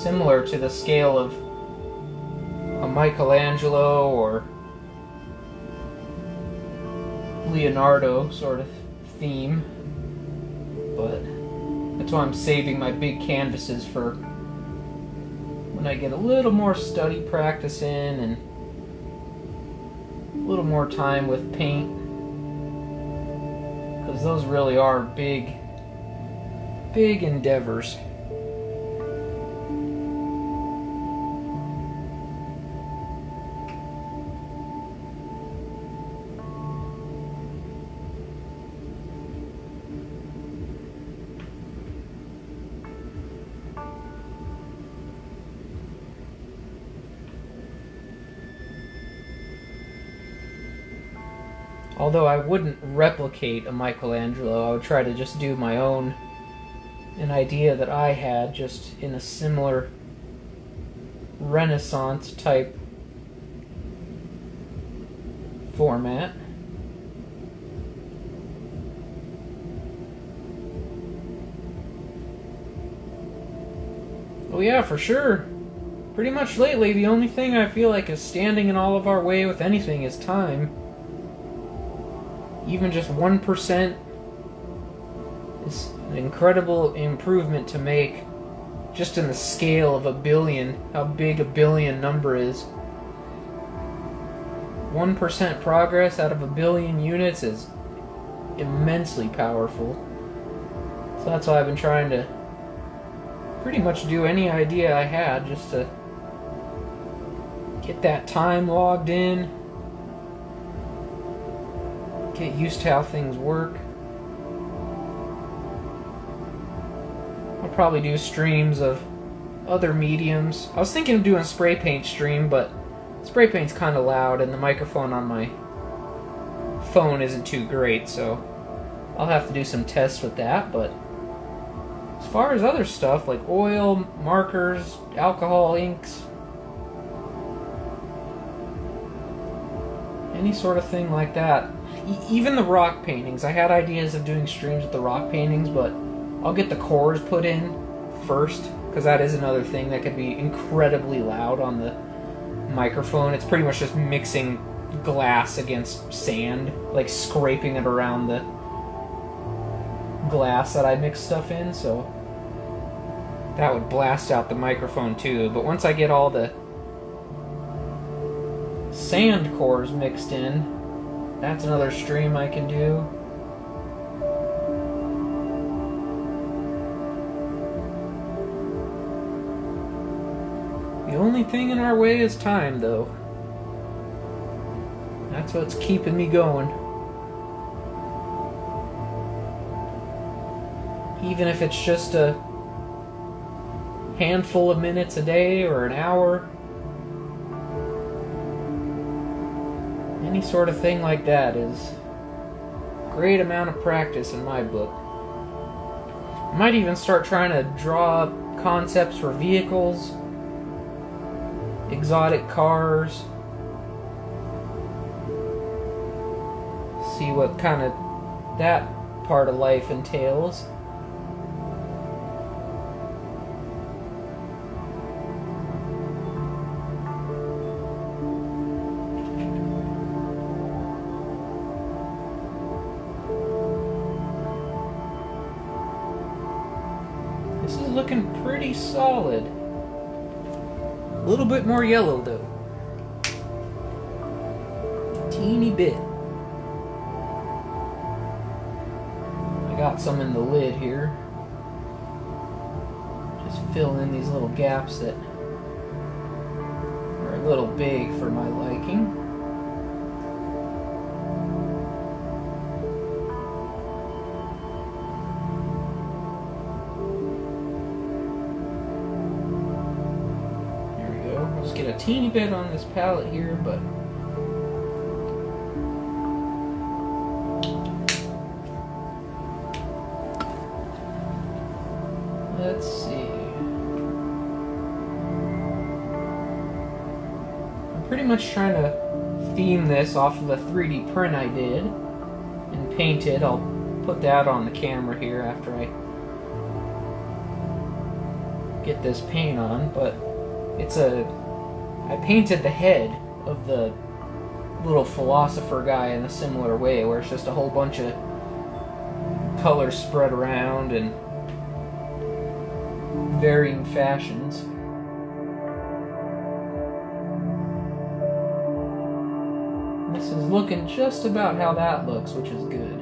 similar to the scale of a Michelangelo or Leonardo sort of theme, but that's why I'm saving my big canvases for when I get a little more study practice in and a little more time with paint, because those really are big endeavors. Although I wouldn't replicate a Michelangelo, I would try to just do my own, an idea that I had, just in a similar Renaissance type format. Oh yeah, for sure. Pretty much lately, the only thing I feel like is standing in all of our way with anything is time. Even just 1% is an incredible improvement to make, just in the scale of a billion, how big a billion number is. 1% progress out of a billion units is immensely powerful. So that's why I've been trying to pretty much do any idea I had, just to get that time logged in, get used to how things work. I'll probably do streams of other mediums. I was thinking of doing a spray paint stream, but spray paint's kind of loud and the microphone on my phone isn't too great, so I'll have to do some tests with that. But as far as other stuff like oil, markers, alcohol, inks, any sort of thing like that, even the rock paintings. I had ideas of doing streams with the rock paintings, but I'll get the cores put in first, because that is another thing that could be incredibly loud on the microphone. It's pretty much just mixing glass against sand, like scraping it around the glass that I mix stuff in, so that would blast out the microphone too. But once I get all the sand cores mixed in, that's another stream I can do. The only thing in our way is time, though. That's what's keeping me going. Even if it's just a handful of minutes a day or an hour, any sort of thing like that is a great amount of practice in my book. I might even start trying to draw up concepts for vehicles, exotic cars, see what kind of that part of life entails. This is looking pretty solid. A little bit more yellow though. Teeny bit. got some in the lid here. Just fill in these little gaps that are a little big for my liking. There we go. I'll just get a teeny bit on this palette here, but let's see. I'm pretty much trying to theme this off of a 3D print I did and paint it. I'll put that on the camera here after I get this paint on, but I painted the head of the little philosopher guy in a similar way, where it's just a whole bunch of colors spread around and varying fashions. This is looking just about how that looks, which is good.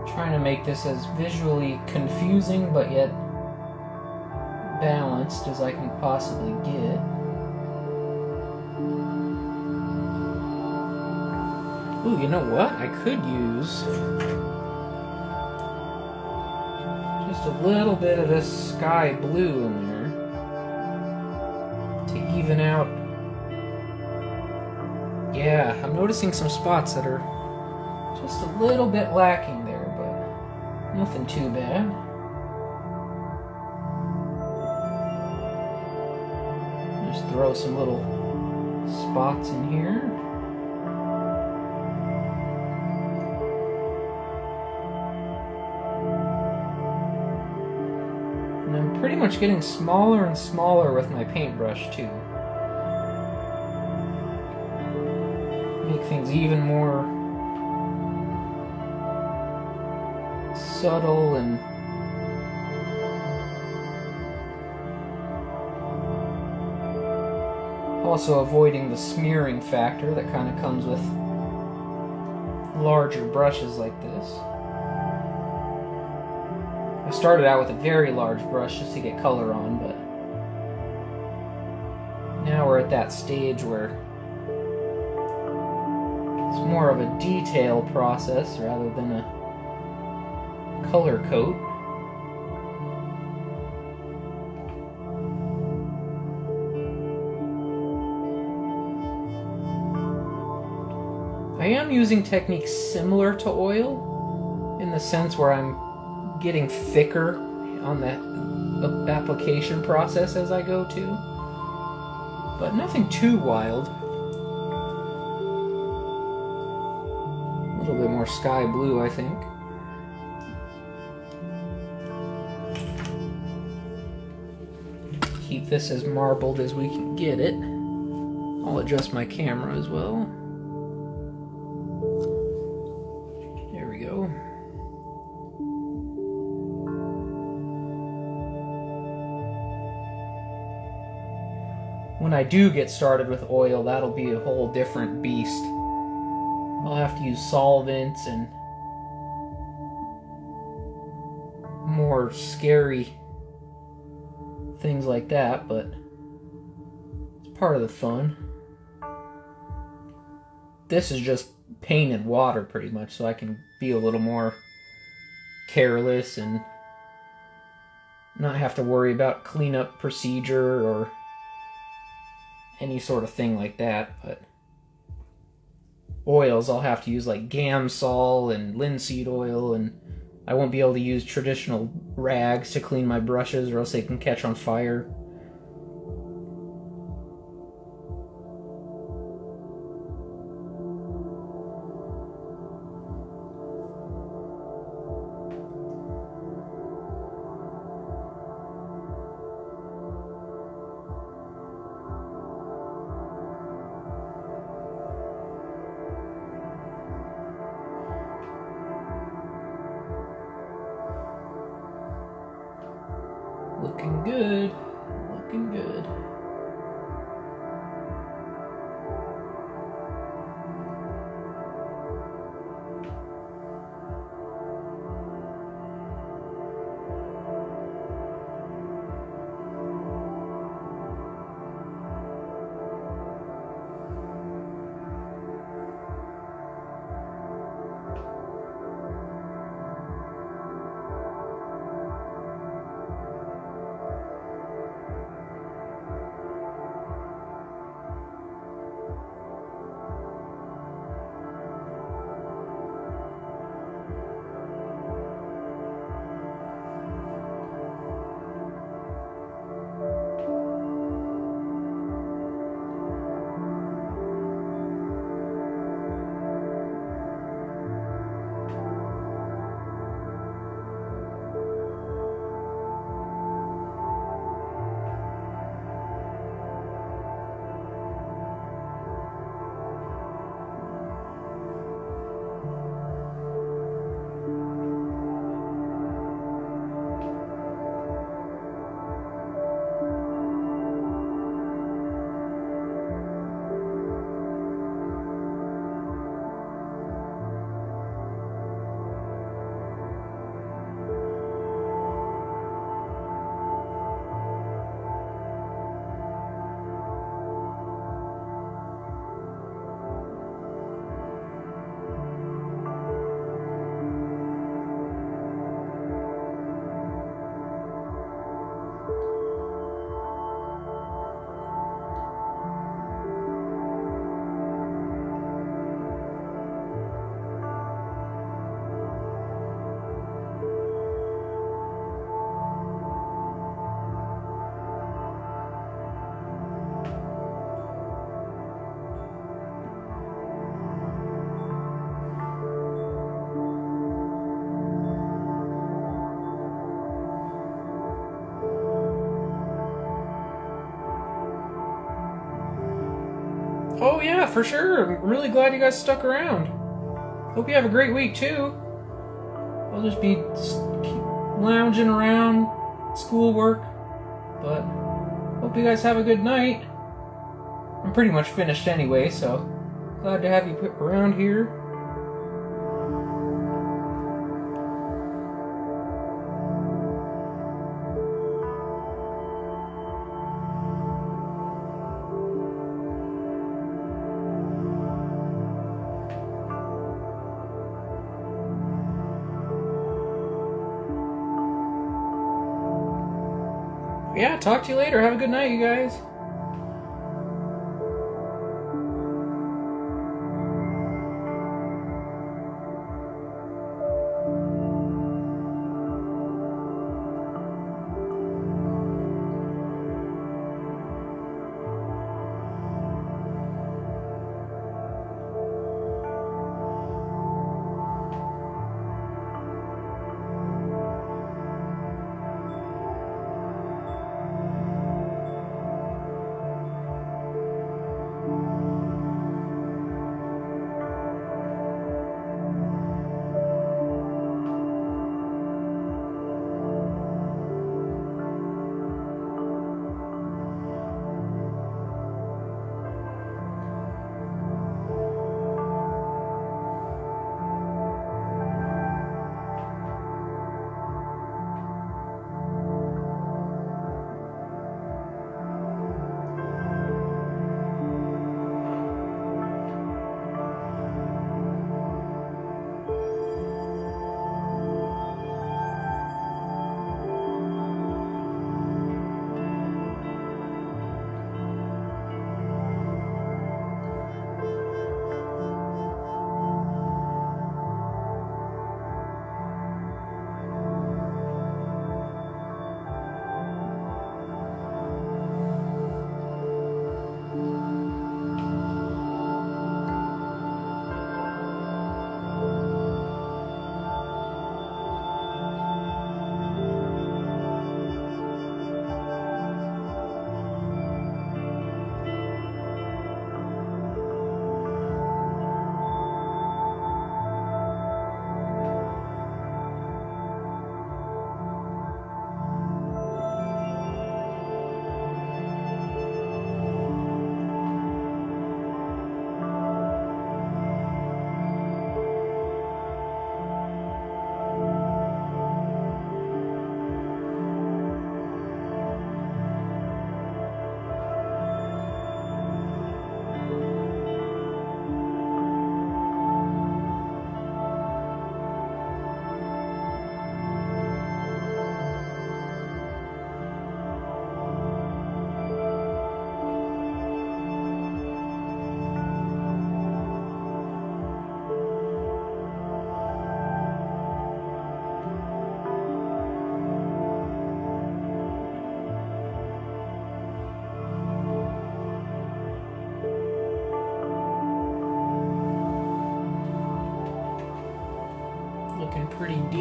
Trying to make this as visually confusing but yet balanced as I can possibly get. Ooh, you know what? I could use just a little bit of this sky blue in there to even out. Yeah, I'm noticing some spots that are just a little bit lacking there. Nothing too bad. Just throw some little spots in here. And I'm pretty much getting smaller and smaller with my paintbrush too. Make things even more subtle and also avoiding the smearing factor that kind of comes with larger brushes like this. I started out with a very large brush just to get color on, but now we're at that stage where it's more of a detail process rather than a color coat. I am using techniques similar to oil in the sense where I'm getting thicker on that application process as I go too, but nothing too wild. A little bit more sky blue, I think. Keep this as marbled as we can get it. I'll adjust my camera as well. There we go. When I do get started with oil, that'll be a whole different beast. I'll have to use solvents and more scary things like that, but it's part of the fun. This is just painted water pretty much, so I can be a little more careless and not have to worry about cleanup procedure or any sort of thing like that. But oils, I'll have to use like Gamsol and linseed oil, and I won't be able to use traditional rags to clean my brushes or else they can catch on fire. Looking good. Looking good. Oh yeah, for sure. I'm really glad you guys stuck around. Hope you have a great week too. I'll just be keep lounging around, schoolwork, but hope you guys have a good night. I'm pretty much finished anyway, so glad to have you around here. Yeah, talk to you later. Have a good night, you guys.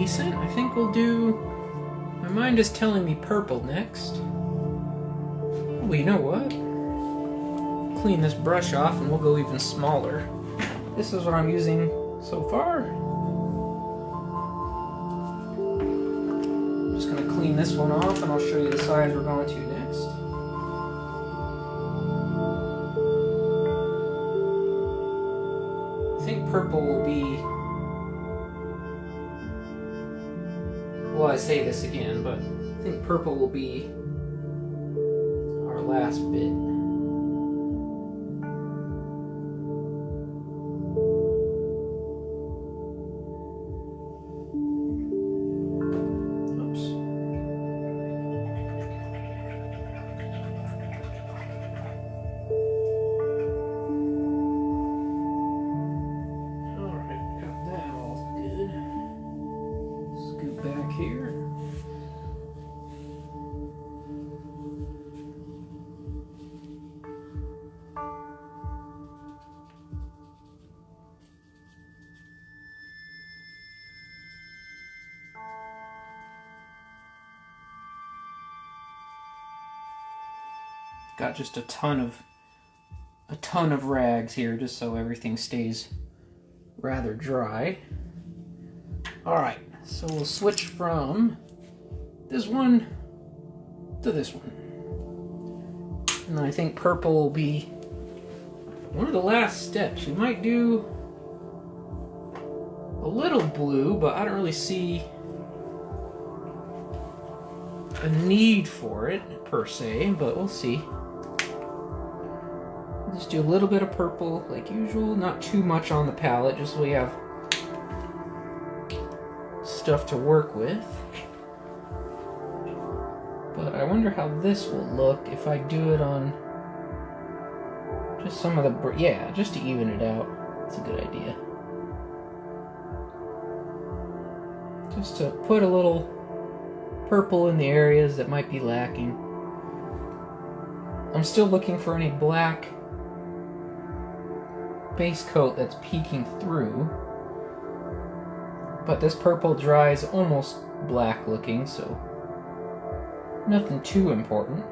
decent. I think we'll do... My mind is telling me purple next. Well, you know what? Clean this brush off and we'll go even smaller. This is what I'm using so far. I'm just going to clean this one off and I'll show you the size we're going to next. I think purple will be... Well, I say this again, but I think purple will be our last bit. Here. Got just a ton of rags here just so everything stays rather dry. All right. So we'll switch from this one to this one. And I think purple will be one of the last steps. We might do a little blue, but I don't really see a need for it per se, but we'll see. Just do a little bit of purple like usual, not too much on the palette, just so we have stuff to work with. But I wonder how this will look if I do it on just some of the, yeah, just to even it out. That's a good idea. Just to put a little purple in the areas that might be lacking. I'm still looking for any black base coat that's peeking through. But this purple dries almost black looking, so nothing too important.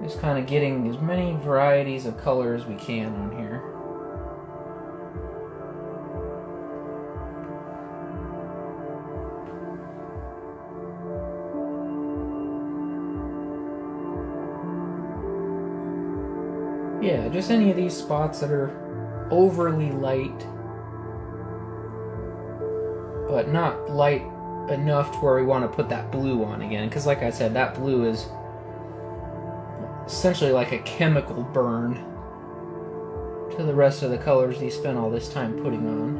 Just kind of getting as many varieties of color as we can on here. Yeah, just any of these spots that are overly light, but not light enough to where we want to put that blue on again, because like I said, that blue is essentially like a chemical burn to the rest of the colors you spent all this time putting on.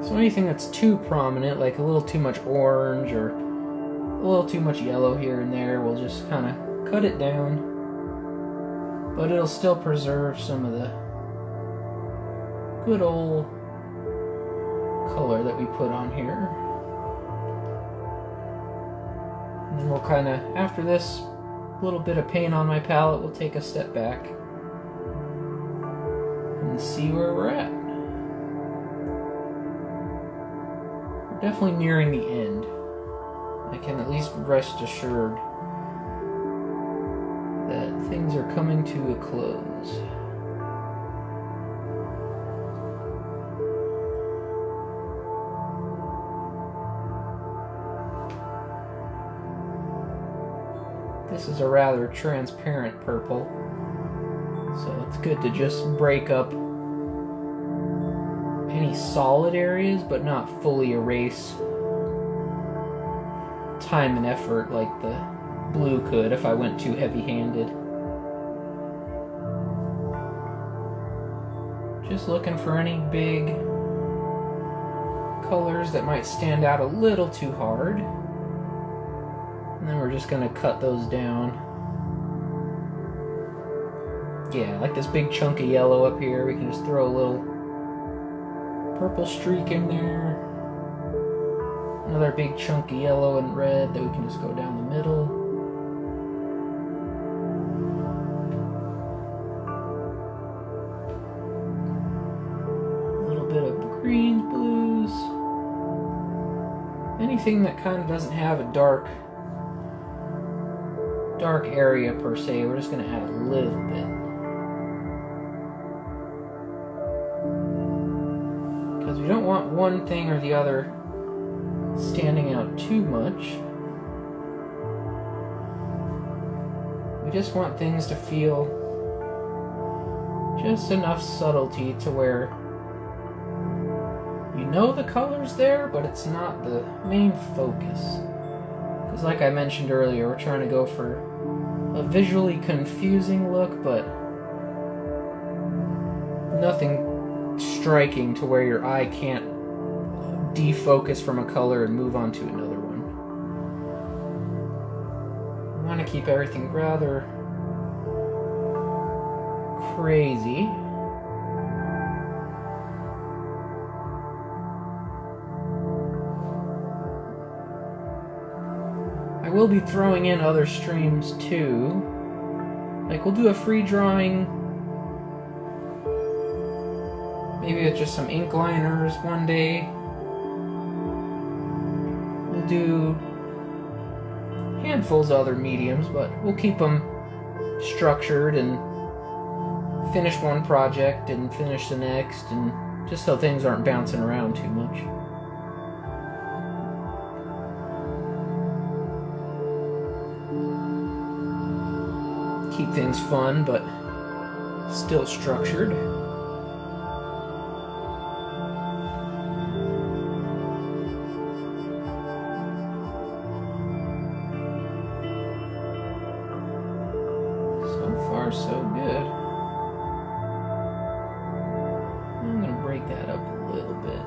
So anything that's too prominent, like a little too much orange or a little too much yellow here and there, we'll just kind of cut it down, but it'll still preserve some of the good old color that we put on here. And then we'll kind of, after this little bit of paint on my palette, we'll take a step back and see where we're at. We're definitely nearing the end. I can at least rest assured that things are coming to a close. This is a rather transparent purple, so it's good to just break up any solid areas, but not fully erase time and effort like the blue could if I went too heavy-handed. Just looking for any big colors that might stand out a little too hard. And then we're just going to cut those down. Yeah, like this big chunk of yellow up here, we can just throw a little purple streak in there. Another big chunk of yellow and red that we can just go down the middle. A little bit of green. anything that kind of doesn't have a dark area per se, we're just going to add a little bit. Because we don't want one thing or the other standing out too much. We just want things to feel just enough subtlety to where you know the color's there, but it's not the main focus. Because like I mentioned earlier, we're trying to go for a visually confusing look, but nothing striking to where your eye can't defocus from a color and move on to another one. We want to keep everything rather crazy. I will be throwing in other streams too. Like, we'll do a free drawing, maybe with just some ink liners one day. We'll do handfuls of other mediums, but we'll keep them structured and finish one project and finish the next, and just so things aren't bouncing around too much. Keep things fun, but still structured. So far, so good. I'm going to break that up a little bit.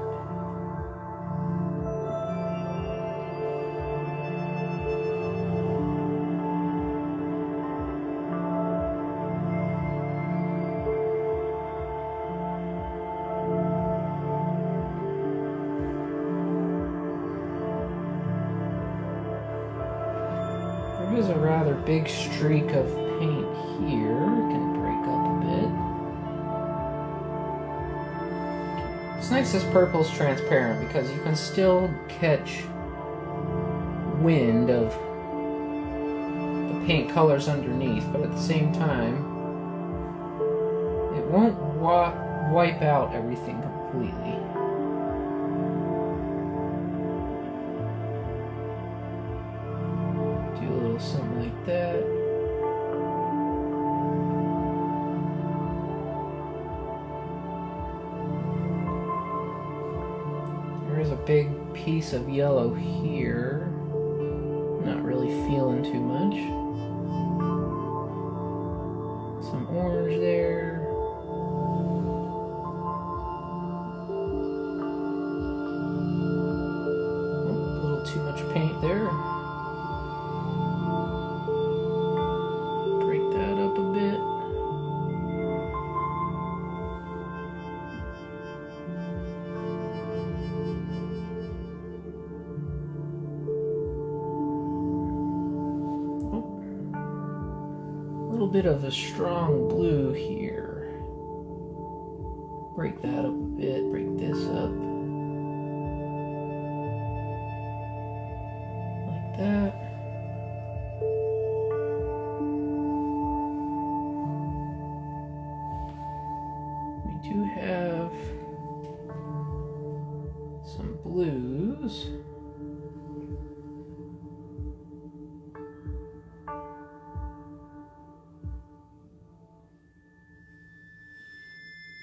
There's a rather big streak of paint here. Can break up a bit. It's nice this purple's transparent because you can still catch wind of the paint colors underneath, but at the same time, it won't wipe out everything completely. Something like that. There is a big piece of yellow here. Not really feeling too much. Some orange there. Oh, a little too much paint there. Bit of a strong blue here. Break that up a bit, break this up. Like that. We do have some blues.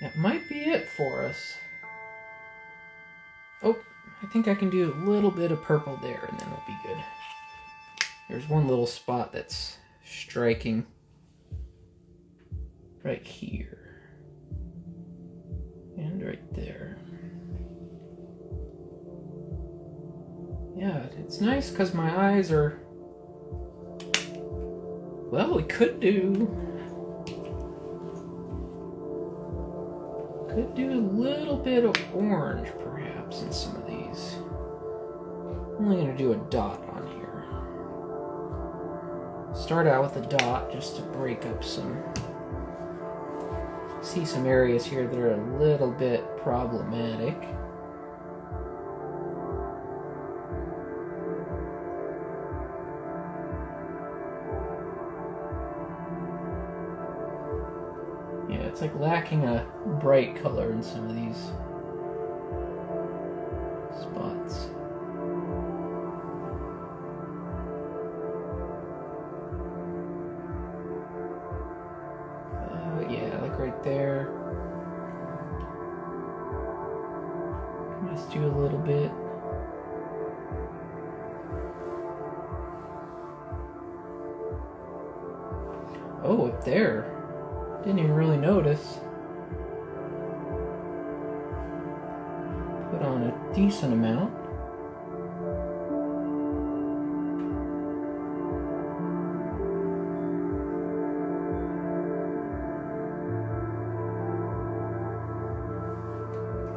That might be it for us. Oh, I think I can do a little bit of purple there and then we'll be good. There's one little spot that's striking right here. And right there. Yeah, it's nice because my eyes are... Well, we could do a little bit of orange, perhaps, in some of these. I'm only going to do a dot on here. Start out with a dot just to break up some... See some areas here that are a little bit problematic. It's like lacking a bright color in some of these spots. Yeah, like right there. Let's do a little bit. Oh, up there. Didn't even really notice. Put on a decent amount.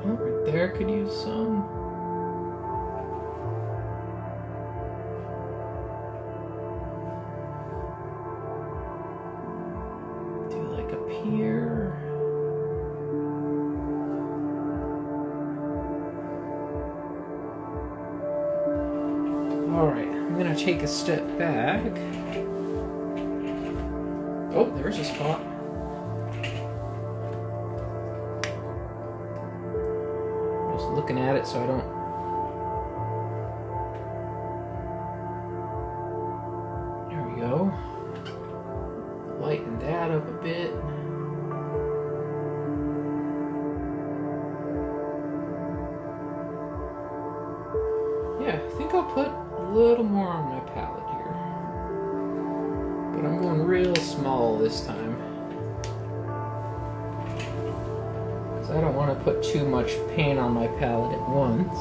Oh, right there could use some. Here. Alright, I'm gonna take a step back. Oh, there's a spot. Just looking at it so I don't. There we go. Lighten that up a bit. Yeah, I think I'll put a little more on my palette here. But I'm going real small this time. Because I don't want to put too much paint on my palette at once.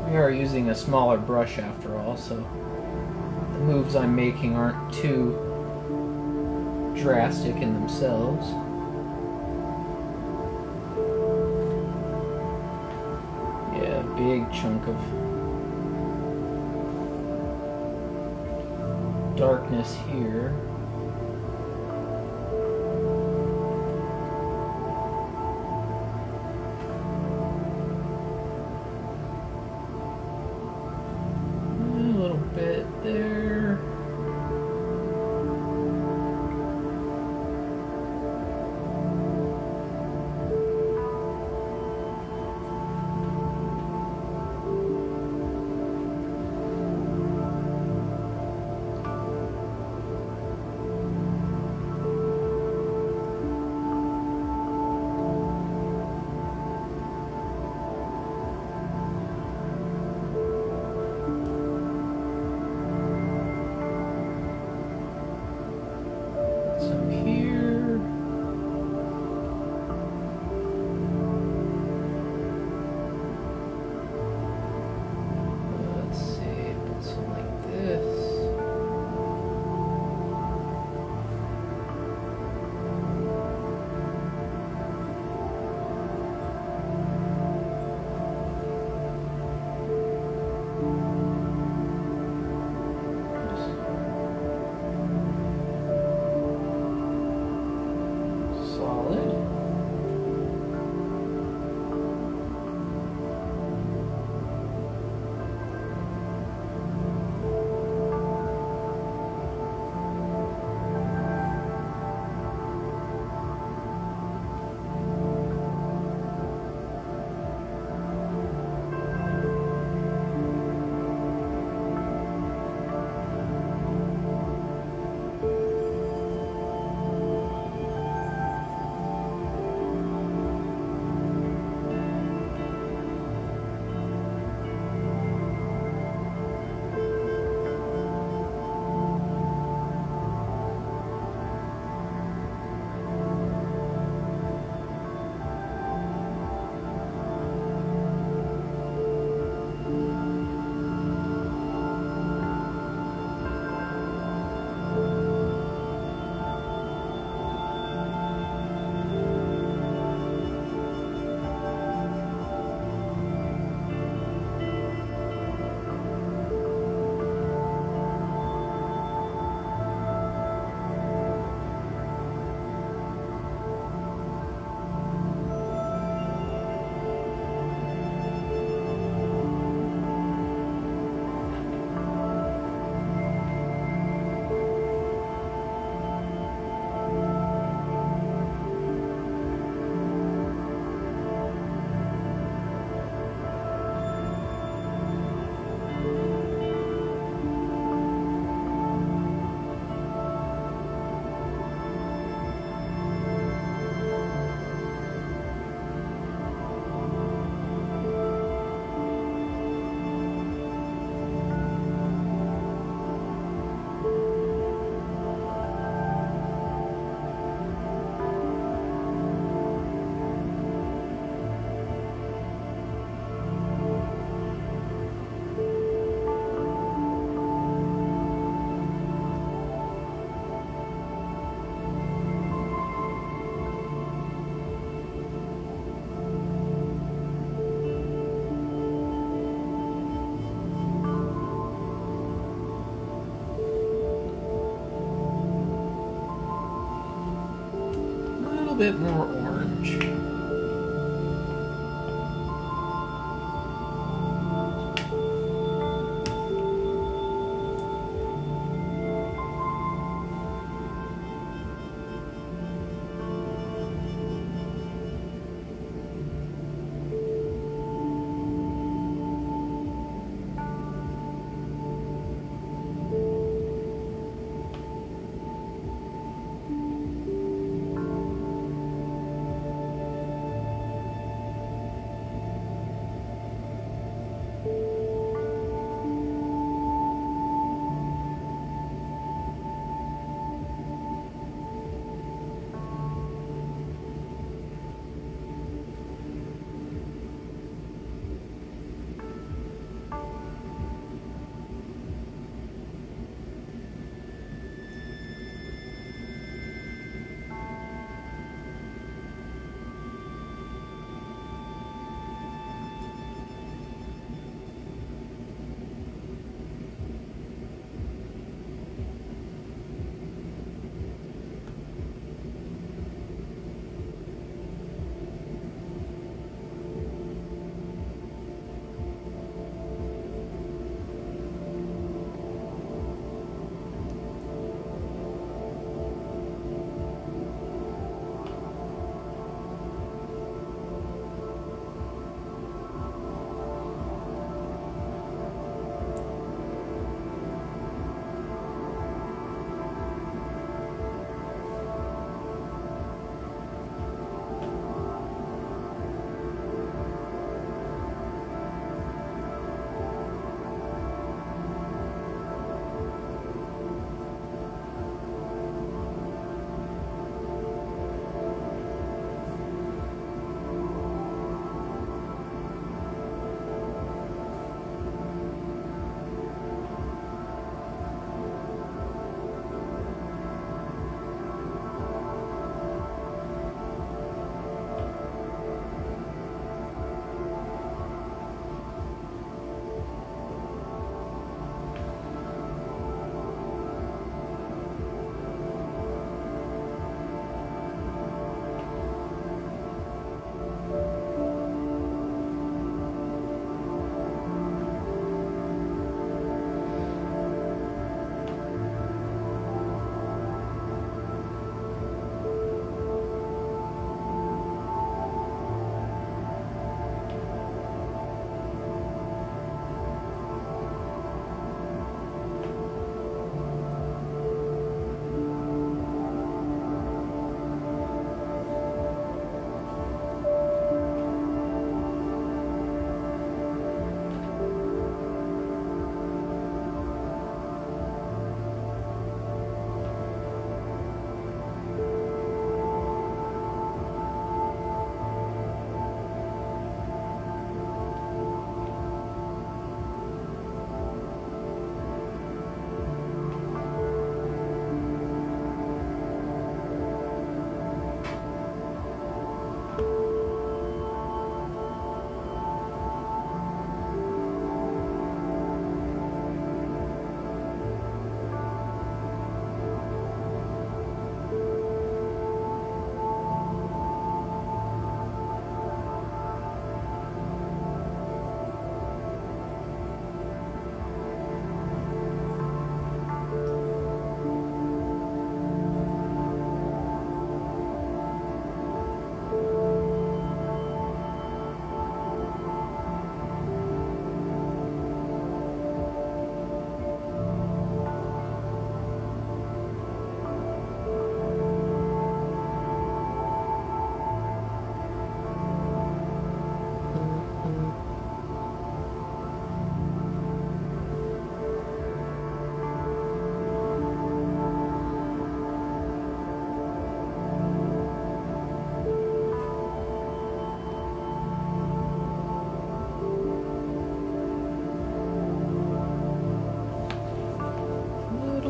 We are using a smaller brush after all, so the moves I'm making aren't too drastic in themselves. Big chunk of darkness here. A little bit there. bit more orange.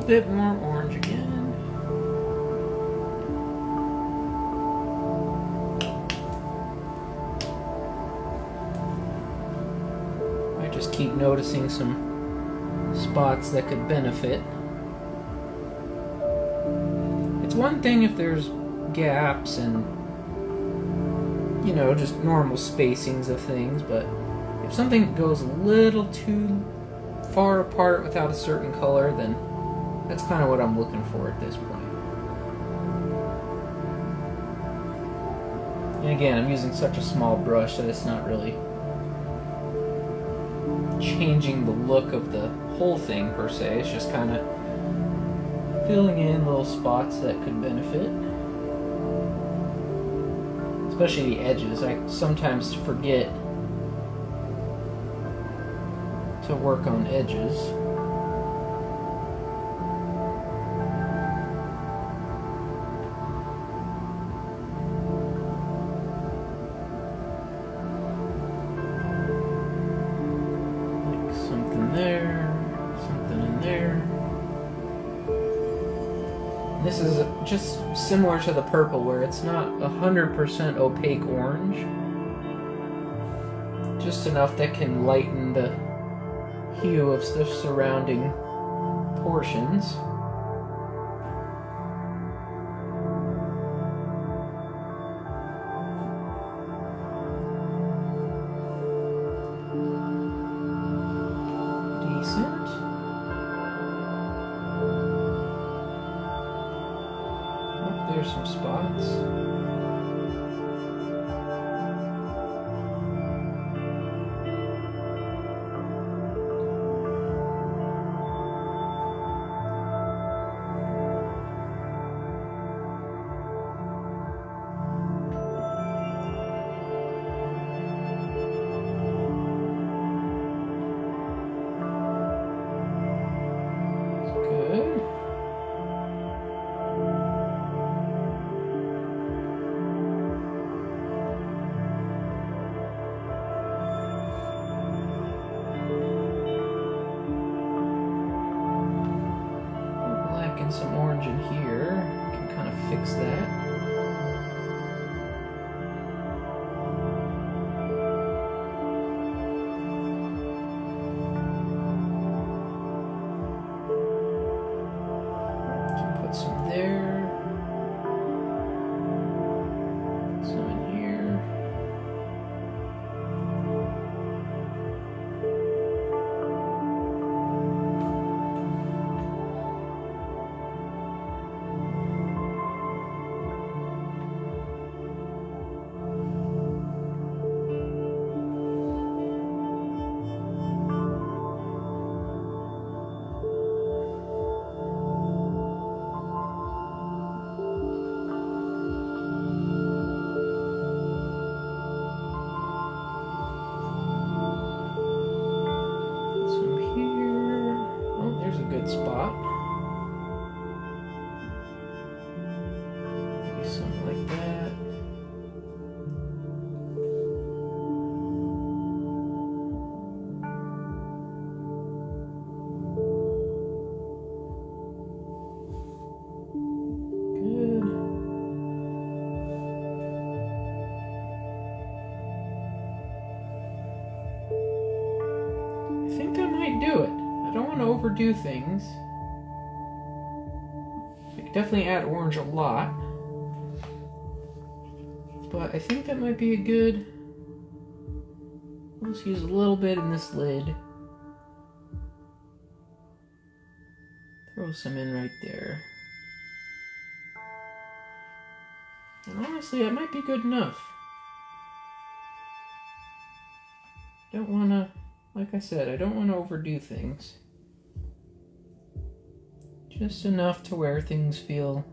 Bit more orange again. I just keep noticing some spots that could benefit. It's one thing if there's gaps and you know, just normal spacings of things, but if something goes a little too far apart without a certain color, then that's kind of what I'm looking for at this point. And again, I'm using such a small brush that it's not really changing the look of the whole thing per se. It's just kind of filling in little spots that could benefit. Especially the edges. I sometimes forget to work on edges. Like something there, something in there. This is just similar to the purple, where it's not 100% opaque orange. Just enough that can lighten the hue of the surrounding portions. Decent. Oh, there's some spots. Some orange in here. I can kind of fix that. So put some there. Some in here. Spot. Maybe something like that. Good. I think that might do it. I don't want to overdo things. I could definitely add orange a lot, but I think that might be a good. Let's use a little bit in this lid. Throw some in right there. And honestly, that might be good enough. Don't want to, like I said, I don't want to overdo things. Just enough to where things feel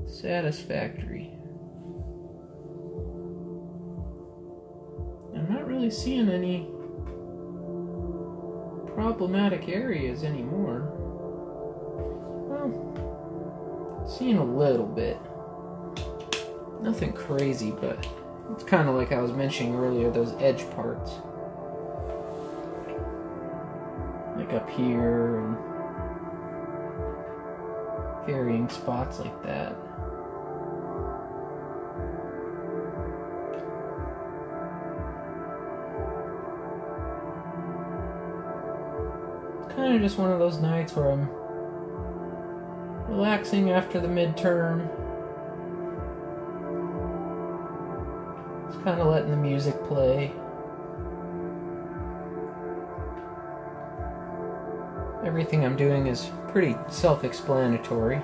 satisfactory. I'm not really seeing any problematic areas anymore. Well, seeing a little bit. Nothing crazy, but it's kind of like I was mentioning earlier, those edge parts. Like up here and varying spots like that. Kind of just one of those nights where I'm relaxing after the midterm. kind of letting the music play. Everything I'm doing is pretty self-explanatory.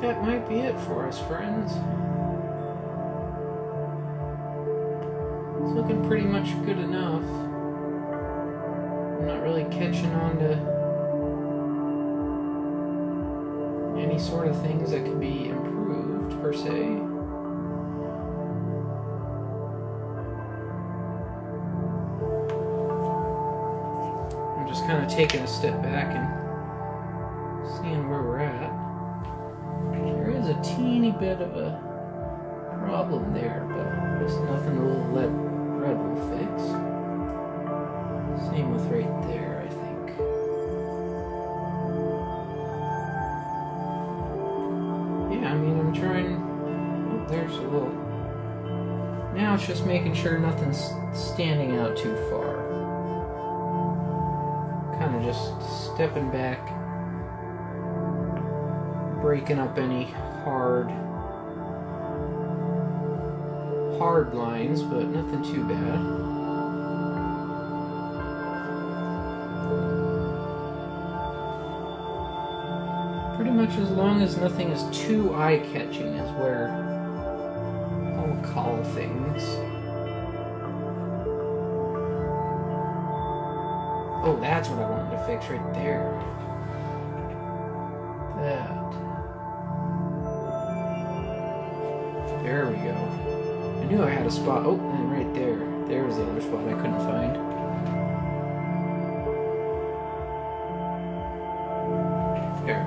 That might be it for us, friends. It's looking pretty much good enough. I'm not really catching on to any sort of things that could be improved, per se. I'm just kind of taking a step back and seeing where we're at. There is a teeny bit of a problem there, but it's nothing a little red will fix. Same with right there, I think. Yeah, I mean, I'm trying... Oh, there's a little... Now it's just making sure nothing's standing out too far. Kind of just stepping back, breaking up any hard lines, but nothing too bad. Pretty much as long as nothing is too eye-catching is where I'll call things. Oh, that's what I wanted to fix right there. There we go. I knew I had a spot. Oh, and right there. There's the other spot I couldn't find. There.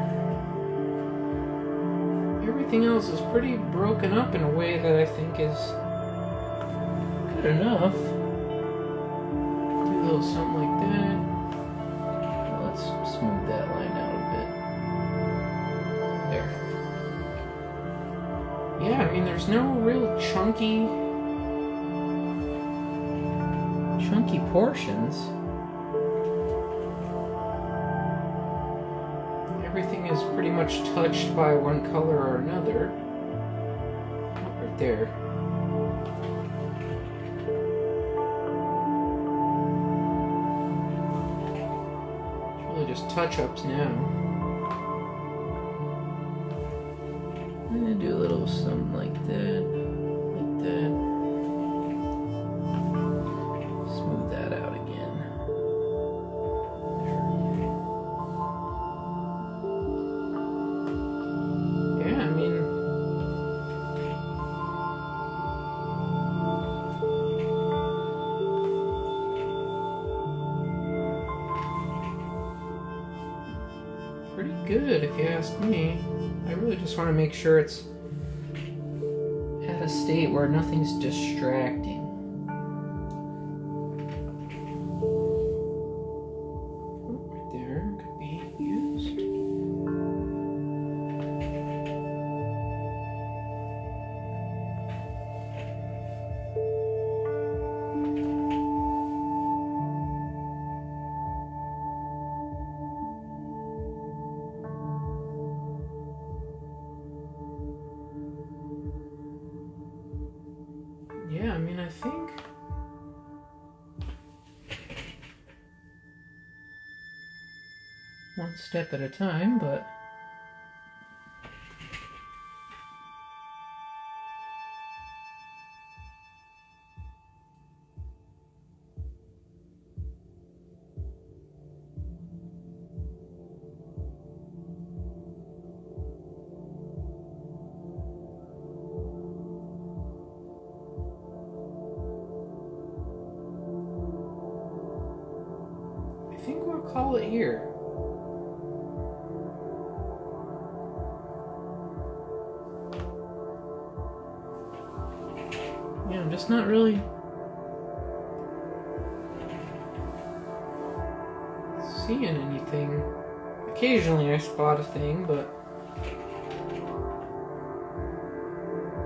Everything else is pretty broken up in a way that I think is good enough. Do a little something like that. Let's smooth that line out a bit. There. Yeah, I mean, there's no real chunky portions. Everything is pretty much touched by one color or another. Oh, right there. It's really just touch-ups now. I'm gonna do a little something like that, like that. Smooth that out again. good if you ask me. I really just want to make sure it's at a state where nothing's distracting. Right there could be used. Yeah, I mean, I think one step at a time, but I think we'll call it here. Yeah, I'm just not really seeing anything. Occasionally I spot a thing, but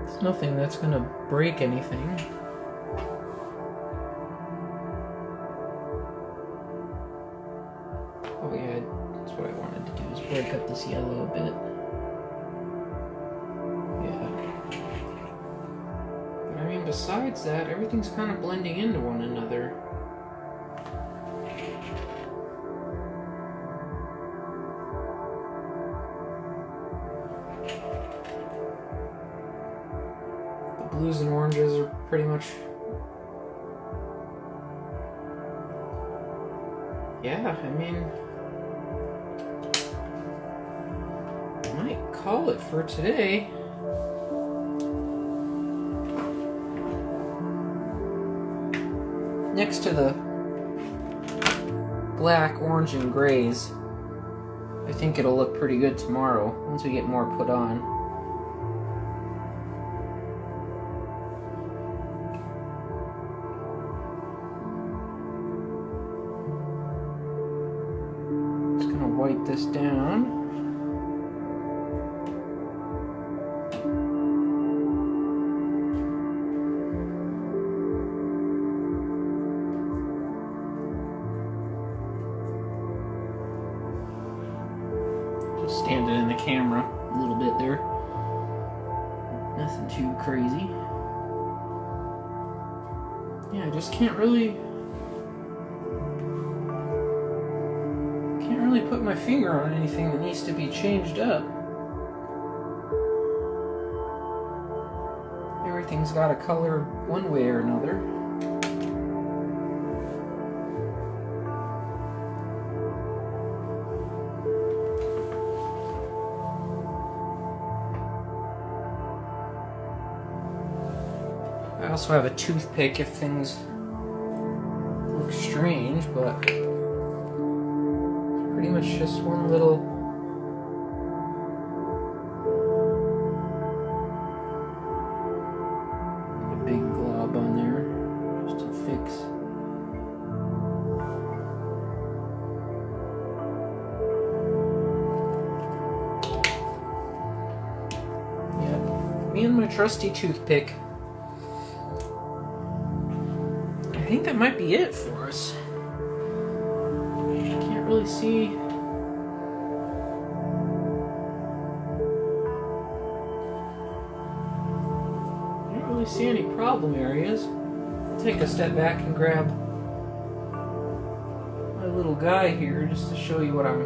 it's nothing that's gonna break anything. Oh yeah, that's what I wanted to do, is break up this yellow a bit. Besides that, everything's kind of blending into one another. The blues and oranges are pretty much... Yeah, I mean... I might call it for today. Next to the black, orange, and grays, I think it'll look pretty good tomorrow once we get more put on. Just gonna wipe this down. Standing in the camera a little bit there. Nothing too crazy. Yeah, I just can't really put my finger on anything that needs to be changed up. Everything's got a color one way or another. I also have a toothpick if things look strange, but it's pretty much just one little big glob on there just to fix. Yeah, me and my trusty toothpick. I think that might be it for us. Can't really see. Can't really see any problem areas. I'll take a step back and grab my little guy here just to show you what I'm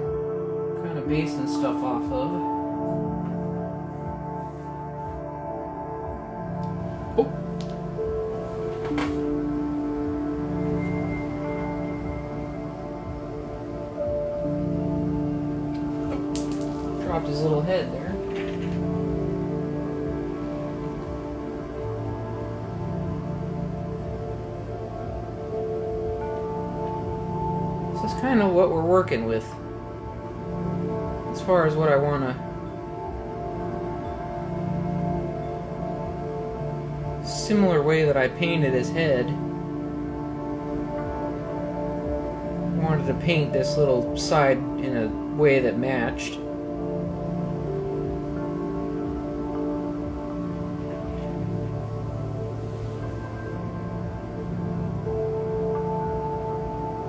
kind of basing stuff off of. Dropped his little head there. This is kind of what we're working with. as far as what I want to... Similar way that I painted his head. I wanted to paint this little side in a way that matched.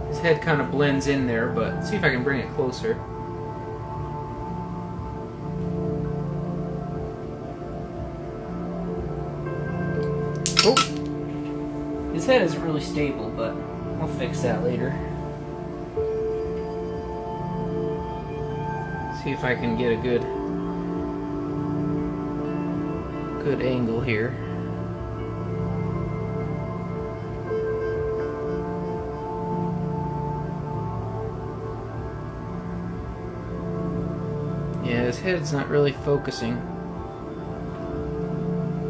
His head kind of blends in there, but let's see if I can bring it closer. Oh! His head isn't really stable, but I'll fix that later. See if I can get a good angle here. Yeah, his head's not really focusing.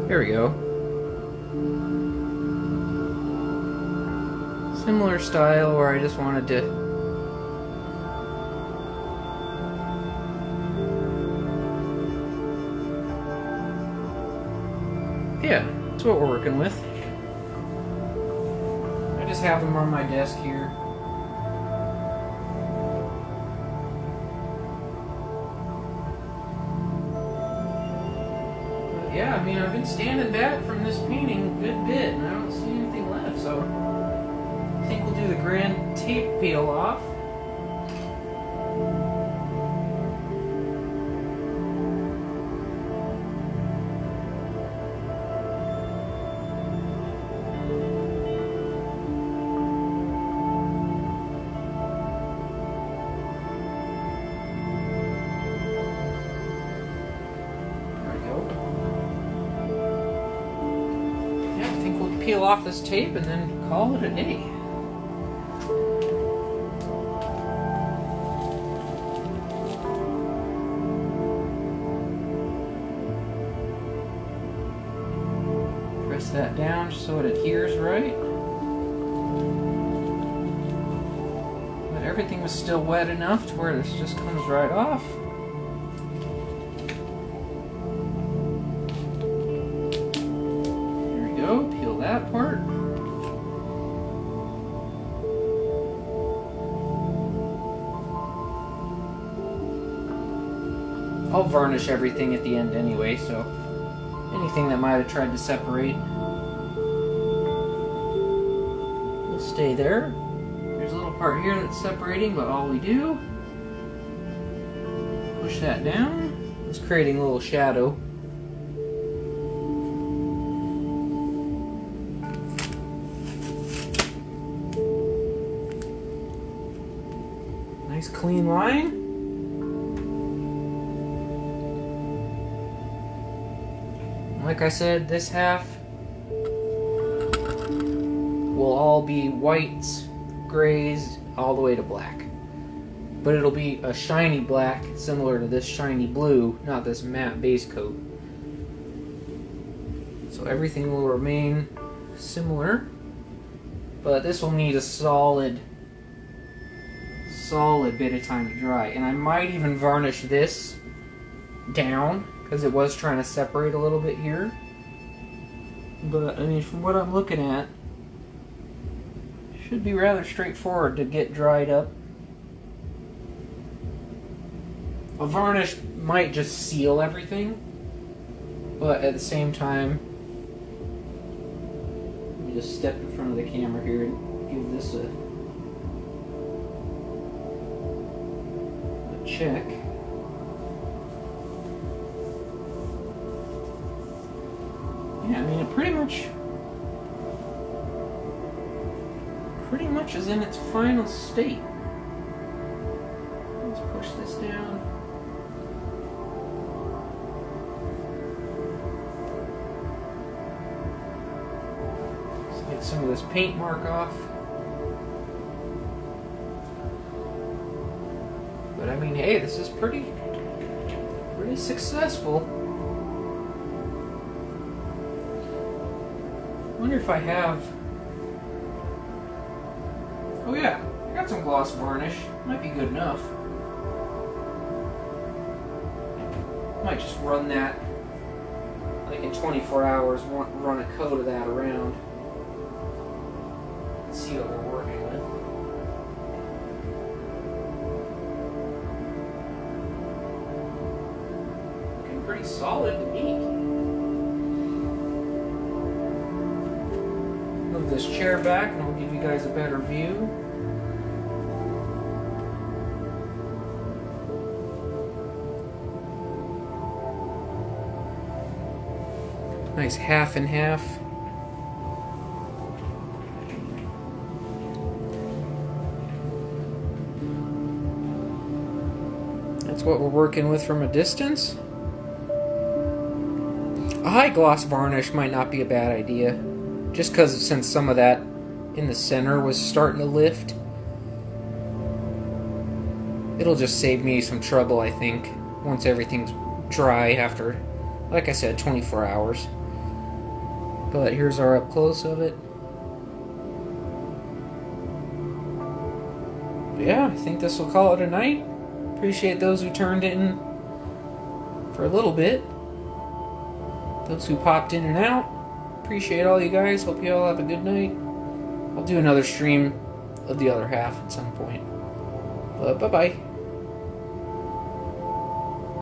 There we go. Similar style where I just wanted to yeah, that's what we're working with. I just have them on my desk here. But yeah, I mean, I've been standing back from this painting a good bit, and I don't see anything left, so I think we'll do the grand tape peel off. Peel off this tape and then call it a day. Press that down just so it adheres right. But everything was still wet enough to where this just comes right off. Peel that part. I'll varnish everything at the end anyway, so anything that might have tried to separate will stay there. There's a little part here that's separating, but all we do, push that down. It's creating a little shadow. Nice clean line. Like I said, this half will all be whites, grays, all the way to black. But it'll be a shiny black, similar to this shiny blue, not this matte base coat. So everything will remain similar, but this will need a solid bit of time to dry. And I might even varnish this down, because it was trying to separate a little bit here. But I mean, from what I'm looking at, it should be rather straightforward to get dried up. A varnish might just seal everything, but at the same time, let me just step in front of the camera here and give this a check. Yeah, I mean, it pretty much is in its final state. Let's push this down. Let's get some of this paint mark off. But I mean, hey, this is pretty successful. I wonder if I have... Oh yeah, I got some gloss varnish. Might be good enough. Might just run that, like in 24 hours, run a code of that around. See what we're working with. Looking pretty solid to me. Move this chair back and I'll give you guys a better view. Nice half and half. That's what we're working with from a distance. A high gloss varnish might not be a bad idea, just because since some of that in the center was starting to lift. It'll just save me some trouble, I think, once everything's dry after, like I said, 24 hours. But here's our up close of it. Yeah, I think this will call it a night. Appreciate those who turned in for a little bit. Those who popped in and out. Appreciate all you guys. Hope you all have a good night. I'll do another stream of the other half at some point. But bye-bye.